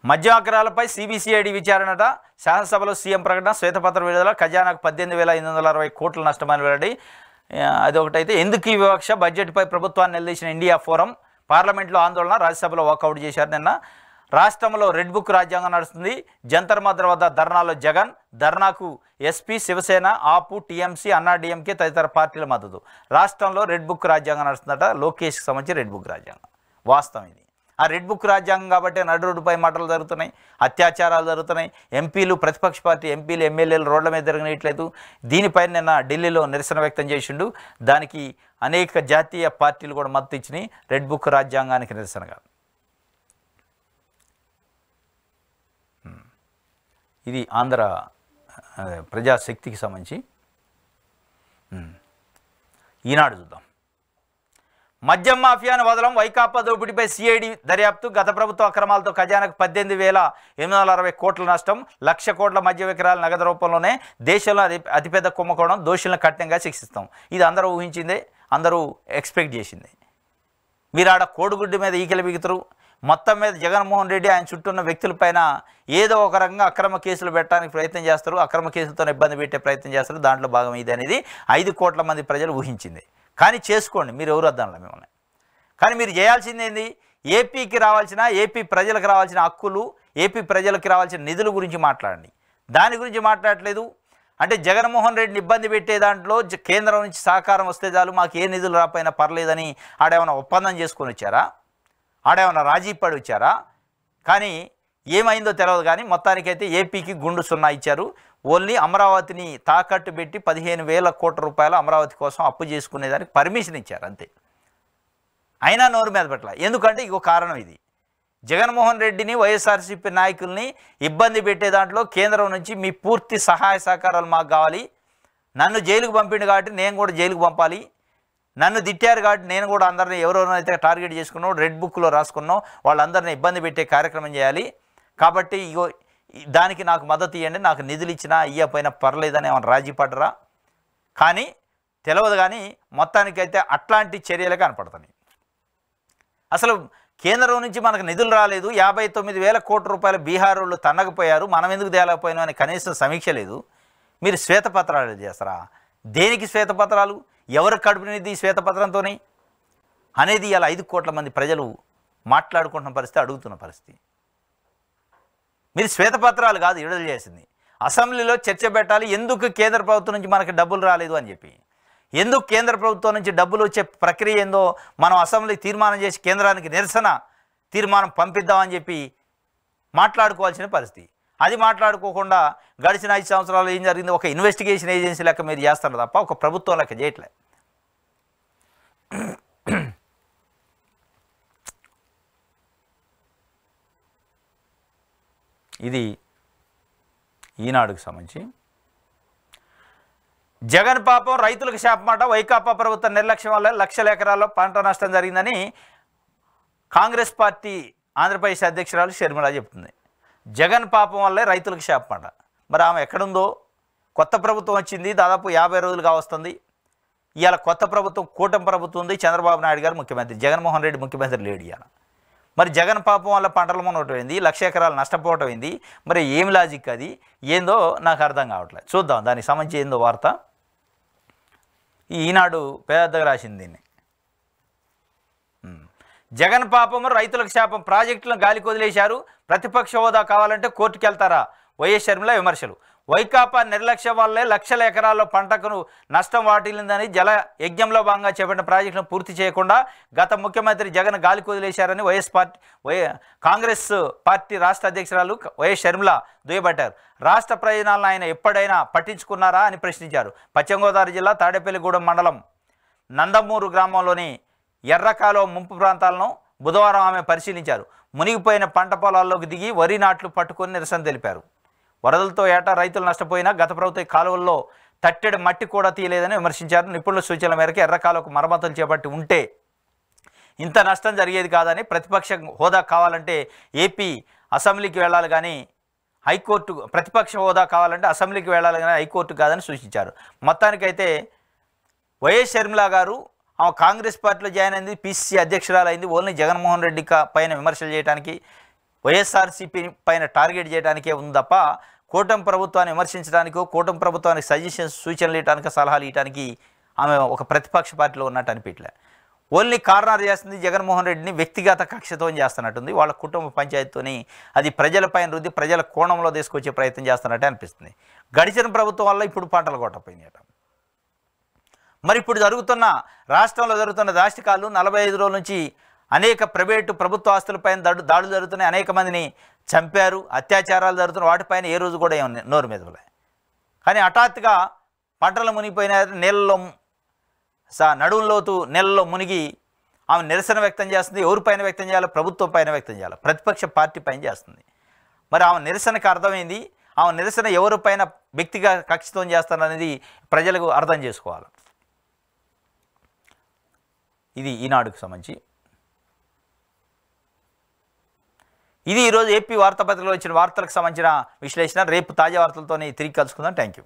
మద్యం అక్రమాలపై సిబిసిఐడి విచారణట. శాసనసభలో సీఎం ప్రకటన. శ్వేతపత్రం విడుదల. ఖజానాకు 18,860 కోట్ల నష్టమని వెల్లడి. అదొకటైతే. ఎందుకు ఈ వివక్ష? బడ్జెట్పై ప్రభుత్వాన్ని నిలదీసిన ఇండియా ఫోరం. పార్లమెంట్లో ఆందోళన. రాజ్యసభలో వాకౌట్ చేశారు నిన్న. రాష్ట్రంలో రెడ్ బుక్ రాజ్యాంగం నడుస్తుంది. జంతర్ మంతర్ వద్ద ధర్నాలో జగన్. ధర్నాకు ఎస్పీ, శివసేన, ఆపు, టీఎంసీ, అన్నాడీఎంకే తదితర పార్టీల మద్దతు. రాష్ట్రంలో రెడ్ బుక్ రాజ్యాంగం నడుస్తుందట. లోకేష్కి సంబంధించి రెడ్ బుక్ రాజ్యాంగం. వాస్తవం ఇది. ఆ రెడ్ బుక్ రాజ్యాంగం కాబట్టి నడు రోడ్డుపై మాటలు జరుగుతున్నాయి, అత్యాచారాలు జరుగుతున్నాయి. ఎంపీలు, ప్రతిపక్ష పార్టీ ఎంపీలు, ఎమ్మెల్యేలు రోడ్ల మీద తిరగనట్లేదు. దీనిపై నిన్న ఢిల్లీలో నిరసన వ్యక్తం చేసిండు. దానికి అనేక జాతీయ పార్టీలు కూడా మద్దతు ఇచ్చినాయి, రెడ్ బుక్ రాజ్యాంగానికి నిరసనగా. ఇది ఆంధ్ర ప్రజాశక్తికి సంబంధించి. ఈనాడు చూద్దాం. మద్యం మాఫియాను వదలం. వైకాపా దోపిడీపై సిఐడి దర్యాప్తు. గత ప్రభుత్వ అక్రమాలతో ఖజానాకు 18,860 కోట్ల నష్టం. 1,00,000 కోట్ల మద్య విక్రయాల నగదు రూపంలోనే దేశంలో అతిపెద్ద కుంభకోణం. దోషులను కఠినంగా శిక్షిస్తాం. ఇది అందరూ ఊహించిందే, అందరూ ఎక్స్పెక్ట్ చేసిందే. మీరు ఆడ కోడిగుడ్డు మీద ఈకలు బిగుతురు. మొత్తం మీద జగన్మోహన్ రెడ్డి ఆయన చుట్టూ ఉన్న వ్యక్తులపైన ఏదో ఒక రకంగా అక్రమ కేసులు పెట్టడానికి ప్రయత్నం చేస్తారు, అక్రమ కేసులతో ఇబ్బంది పెట్టే ప్రయత్నం చేస్తారు. దాంట్లో భాగం ఇది అనేది 5 కోట్ల మంది ప్రజలు ఊహించింది. కానీ చేసుకోండి, మీరు ఎవరు వద్దాంలో మిమ్మల్ని. కానీ మీరు చేయాల్సింది ఏంది? ఏపీకి రావాల్సిన, ఏపీ ప్రజలకు రావాల్సిన హక్కులు, ఏపీ ప్రజలకు రావాల్సిన నిధుల గురించి మాట్లాడండి. దాని గురించి మాట్లాడట్లేదు. అంటే జగన్మోహన్ రెడ్డిని ఇబ్బంది పెట్టే దాంట్లో కేంద్రం నుంచి సహకారం వస్తే చాలు, మాకు ఏ నిధులు రాపోయినా పర్లేదని ఆడేమైనా ఒప్పందం చేసుకొని వచ్చారా? ఆడేమైనా రాజీ పడి వచ్చారా? కానీ ఏమైందో తెలియదు. కానీ మొత్తానికైతే ఏపీకి గుండు సున్నా ఇచ్చారు. ఓన్లీ అమరావతిని తాకట్టు పెట్టి 15,000 కోట్ల రూపాయలు అమరావతి కోసం అప్పు చేసుకునేదానికి పర్మిషన్ ఇచ్చారు అంతే. అయినా నోరు మీద పెట్టాల. ఎందుకంటే ఇంకో కారణం ఇది. జగన్మోహన్ రెడ్డిని, వైఎస్ఆర్సీపీ నాయకుల్ని ఇబ్బంది పెట్టే దాంట్లో కేంద్రం నుంచి మీ పూర్తి సహాయ సహకారాలు మాకు కావాలి. నన్ను జైలుకు పంపిండు కాబట్టి నేను కూడా జైలుకు పంపాలి. నన్ను తిట్టారు కాబట్టి నేను కూడా అందరినీ ఎవరెవరైతే టార్గెట్ చేసుకున్నావు, రెడ్ బుక్లో రాసుకున్నావు, వాళ్ళందరినీ ఇబ్బంది పెట్టే కార్యక్రమం చేయాలి. కాబట్టి ఇగో దానికి నాకు మద్దతు ఇవ్వండి, నాకు నిధులు ఇచ్చినా ఇయ్యపోయినా పర్లేదని ఏమైనా రాజీ పడరా? కానీ తెలియదు. కానీ మొత్తానికైతే అట్లాంటి చర్యలు కనపడుతున్నాయి. అసలు కేంద్రం నుంచి మనకు నిధులు రాలేదు, 59,000 కోట్ల రూపాయలు బీహార్ వాళ్ళు తన్నకపోయారు, మనం ఎందుకు తేలేకపోయినాం అని కనీసం సమీక్ష లేదు. మీరు శ్వేతపత్రాలు చేస్తారా? దేనికి శ్వేతపత్రాలు? ఎవరు కడుపునిది శ్వేతపత్రంతో అనేది ఇలా 5 కోట్ల మంది ప్రజలు మాట్లాడుకుంటున్న పరిస్థితి, అడుగుతున్న పరిస్థితి. మీరు శ్వేతపత్రాలు కాదు విడుదల చేసింది, అసెంబ్లీలో చర్చ పెట్టాలి. ఎందుకు కేంద్ర ప్రభుత్వం నుంచి మనకు డబ్బులు రాలేదు అని చెప్పి, ఎందుకు కేంద్ర ప్రభుత్వం నుంచి డబ్బులు వచ్చే ప్రక్రియ ఏందో మనం అసెంబ్లీ తీర్మానం చేసి కేంద్రానికి నిరసన తీర్మానం పంపిద్దామని చెప్పి మాట్లాడుకోవాల్సిన పరిస్థితి. అది మాట్లాడుకోకుండా గడిచిన 5 సంవత్సరాలు ఏం జరిగింది? ఒక ఇన్వెస్టిగేషన్ ఏజెన్సీ లెక్క మీరు చేస్తారు తప్ప ఒక ప్రభుత్వం లెక్క చేయట్లే. ఇది ఈనాడుకు సంబంధించి. జగన్ పాపం రైతులకు శాపమాట. వైకాపా ప్రభుత్వ నిర్లక్ష్యం వల్ల లక్షల ఎకరాల్లో పంట నష్టం జరిగిందని కాంగ్రెస్ పార్టీ ఆంధ్రప్రదేశ్ అధ్యక్షురాలు షర్మిల చెప్తుంది. జగన్ పాపం వల్లే రైతులకు శాపమాట. మరి ఆమె ఎక్కడుందో? కొత్త ప్రభుత్వం వచ్చింది, దాదాపు 50 రోజులుగా వస్తుంది. ఇవాళ కొత్త ప్రభుత్వం, కూటమి ప్రభుత్వం ఉంది. చంద్రబాబు నాయుడు గారు ముఖ్యమంత్రి, జగన్మోహన్ రెడ్డి ముఖ్యమంత్రి లేడు ఇవాళ. మరి జగన్ పాపం వల్ల పంటలు మునగటం ఏంది, 1,00,000 ఎకరాలు నష్టపోవటం ఏంది? మరి ఏం లాజిక్ అది? ఏందో నాకు అర్థం కావట్లేదు. చూద్దాం దానికి సంబంధించి ఏందో వార్త. ఈనాడు పెద్దగా రాసింది దీన్ని. జగన్ పాపము రైతులకు శాపం, ప్రాజెక్టులను గాలికి వదిలేశారు, ప్రతిపక్ష హోదా కావాలంటే కోర్టుకు వెళ్తారా? వైఎస్ షర్మిల విమర్శలు. వైకాపా నిర్లక్ష్యం వల్లే లక్షల ఎకరాల్లో పంటకు నష్టం వాటిల్లిందని జల యజ్ఞంలో భాగంగా చేపట్టిన ప్రాజెక్టులను పూర్తి చేయకుండా గత ముఖ్యమంత్రి జగన్ గాలికి వదిలేశారని కాంగ్రెస్ పార్టీ రాష్ట్ర అధ్యక్షురాలు వైఎస్ షర్మిల దుయ్యబట్టారు. రాష్ట్ర ప్రయోజనాలను ఆయన ఎప్పుడైనా పట్టించుకున్నారా అని ప్రశ్నించారు. పశ్చిమ గోదావరి జిల్లా తాడేపల్లిగూడెం మండలం నందమూరు గ్రామంలోని ఎర్రకాలువ ముంపు ప్రాంతాలను బుధవారం ఆమె పరిశీలించారు. మునిగిపోయిన పంట పొలాల్లోకి దిగి వరి నాట్లు పట్టుకొని నిరసన తెలిపారు. వరదలతో ఏటా రైతులు నష్టపోయినా గత ప్రభుత్వ కాలువల్లో తట్టెడు మట్టి కూడా తీయలేదని విమర్శించారు. నిపుణుల సూచనల మేరకు ఎర్రకాలువకు మరమ్మతులు చేపట్టి ఉంటే ఇంత నష్టం జరిగేది కాదని, ప్రతిపక్ష హోదా కావాలంటే ఏపీ అసెంబ్లీకి వెళ్ళాలి కానీ హైకోర్టు, ప్రతిపక్ష హోదా కావాలంటే అసెంబ్లీకి వెళ్ళాలి కానీ హైకోర్టు కాదని సూచించారు. మొత్తానికైతే వైఎస్ షర్మిల గారు ఆమె కాంగ్రెస్ పార్టీలో జాయిన్ అయింది, పిసిసి అధ్యక్షురాలు అయింది. ఓన్లీ జగన్మోహన్ రెడ్డి పైన విమర్శలు చేయడానికి, వైఎస్ఆర్సీపీ పైన టార్గెట్ చేయడానికే ఉంది తప్ప కూటమి ప్రభుత్వాన్ని విమర్శించడానికో, కూటమి ప్రభుత్వానికి సజెషన్స్, సూచనలు ఇవ్వడానికి, సలహాలు ఇవ్వడానికి ఆమె ఒక ప్రతిపక్ష పార్టీలో ఉన్నట్టు అనిపించలే. ఓన్లీ కార్నర్ చేస్తుంది జగన్మోహన్ రెడ్డిని, వ్యక్తిగత కక్షతో చేస్తున్నట్టుంది. వాళ్ళ కుటుంబ పంచాయతీతోని అది ప్రజలపైన రుద్ది ప్రజల కోణంలో తీసుకొచ్చే ప్రయత్నం చేస్తున్నట్టే అనిపిస్తుంది. గడిచిన ప్రభుత్వం వల్ల ఇప్పుడు పంటలు కొట్టపోయినాయట. మరి ఇప్పుడు రాష్ట్రంలో జరుగుతున్న దాష్టికాలు 45 రోజుల నుంచి అనేక ప్రభుత్వ ఆస్తులపైన దాడులు జరుగుతున్నాయి. అనేక మందిని చంపారు, అత్యాచారాలు జరుగుతున్నాయి. వాటిపైన ఏ రోజు కూడా ఏమన్నా నోరు మెదపలే. కానీ హఠాత్తుగా పంటలు మునిగిపోయిన నీళ్ళలో నడువులోతు నీళ్ళలో మునిగి ఆమె నిరసన వ్యక్తం చేస్తుంది. ఎవరిపైన వ్యక్తం చేయాలి? ప్రభుత్వం పైన వ్యక్తం చేయాలి, ప్రతిపక్ష పార్టీ పైన చేస్తుంది. మరి ఆమె నిరసనకు అర్థమైంది. ఆమె నిరసన ఎవరిపైన వ్యక్తిగా కక్షతో చేస్తారనేది ప్రజలకు అర్థం చేసుకోవాలి. ఇది ఈనాడుకు సంబంధించి. ఇది ఈరోజు ఏపీ వార్తాపత్రికలో వచ్చిన వార్తలకు సంబంధించిన విశ్లేషణ. రేపు తాజా వార్తలతో తిరిగి కలుసుకుందాం. Thank you.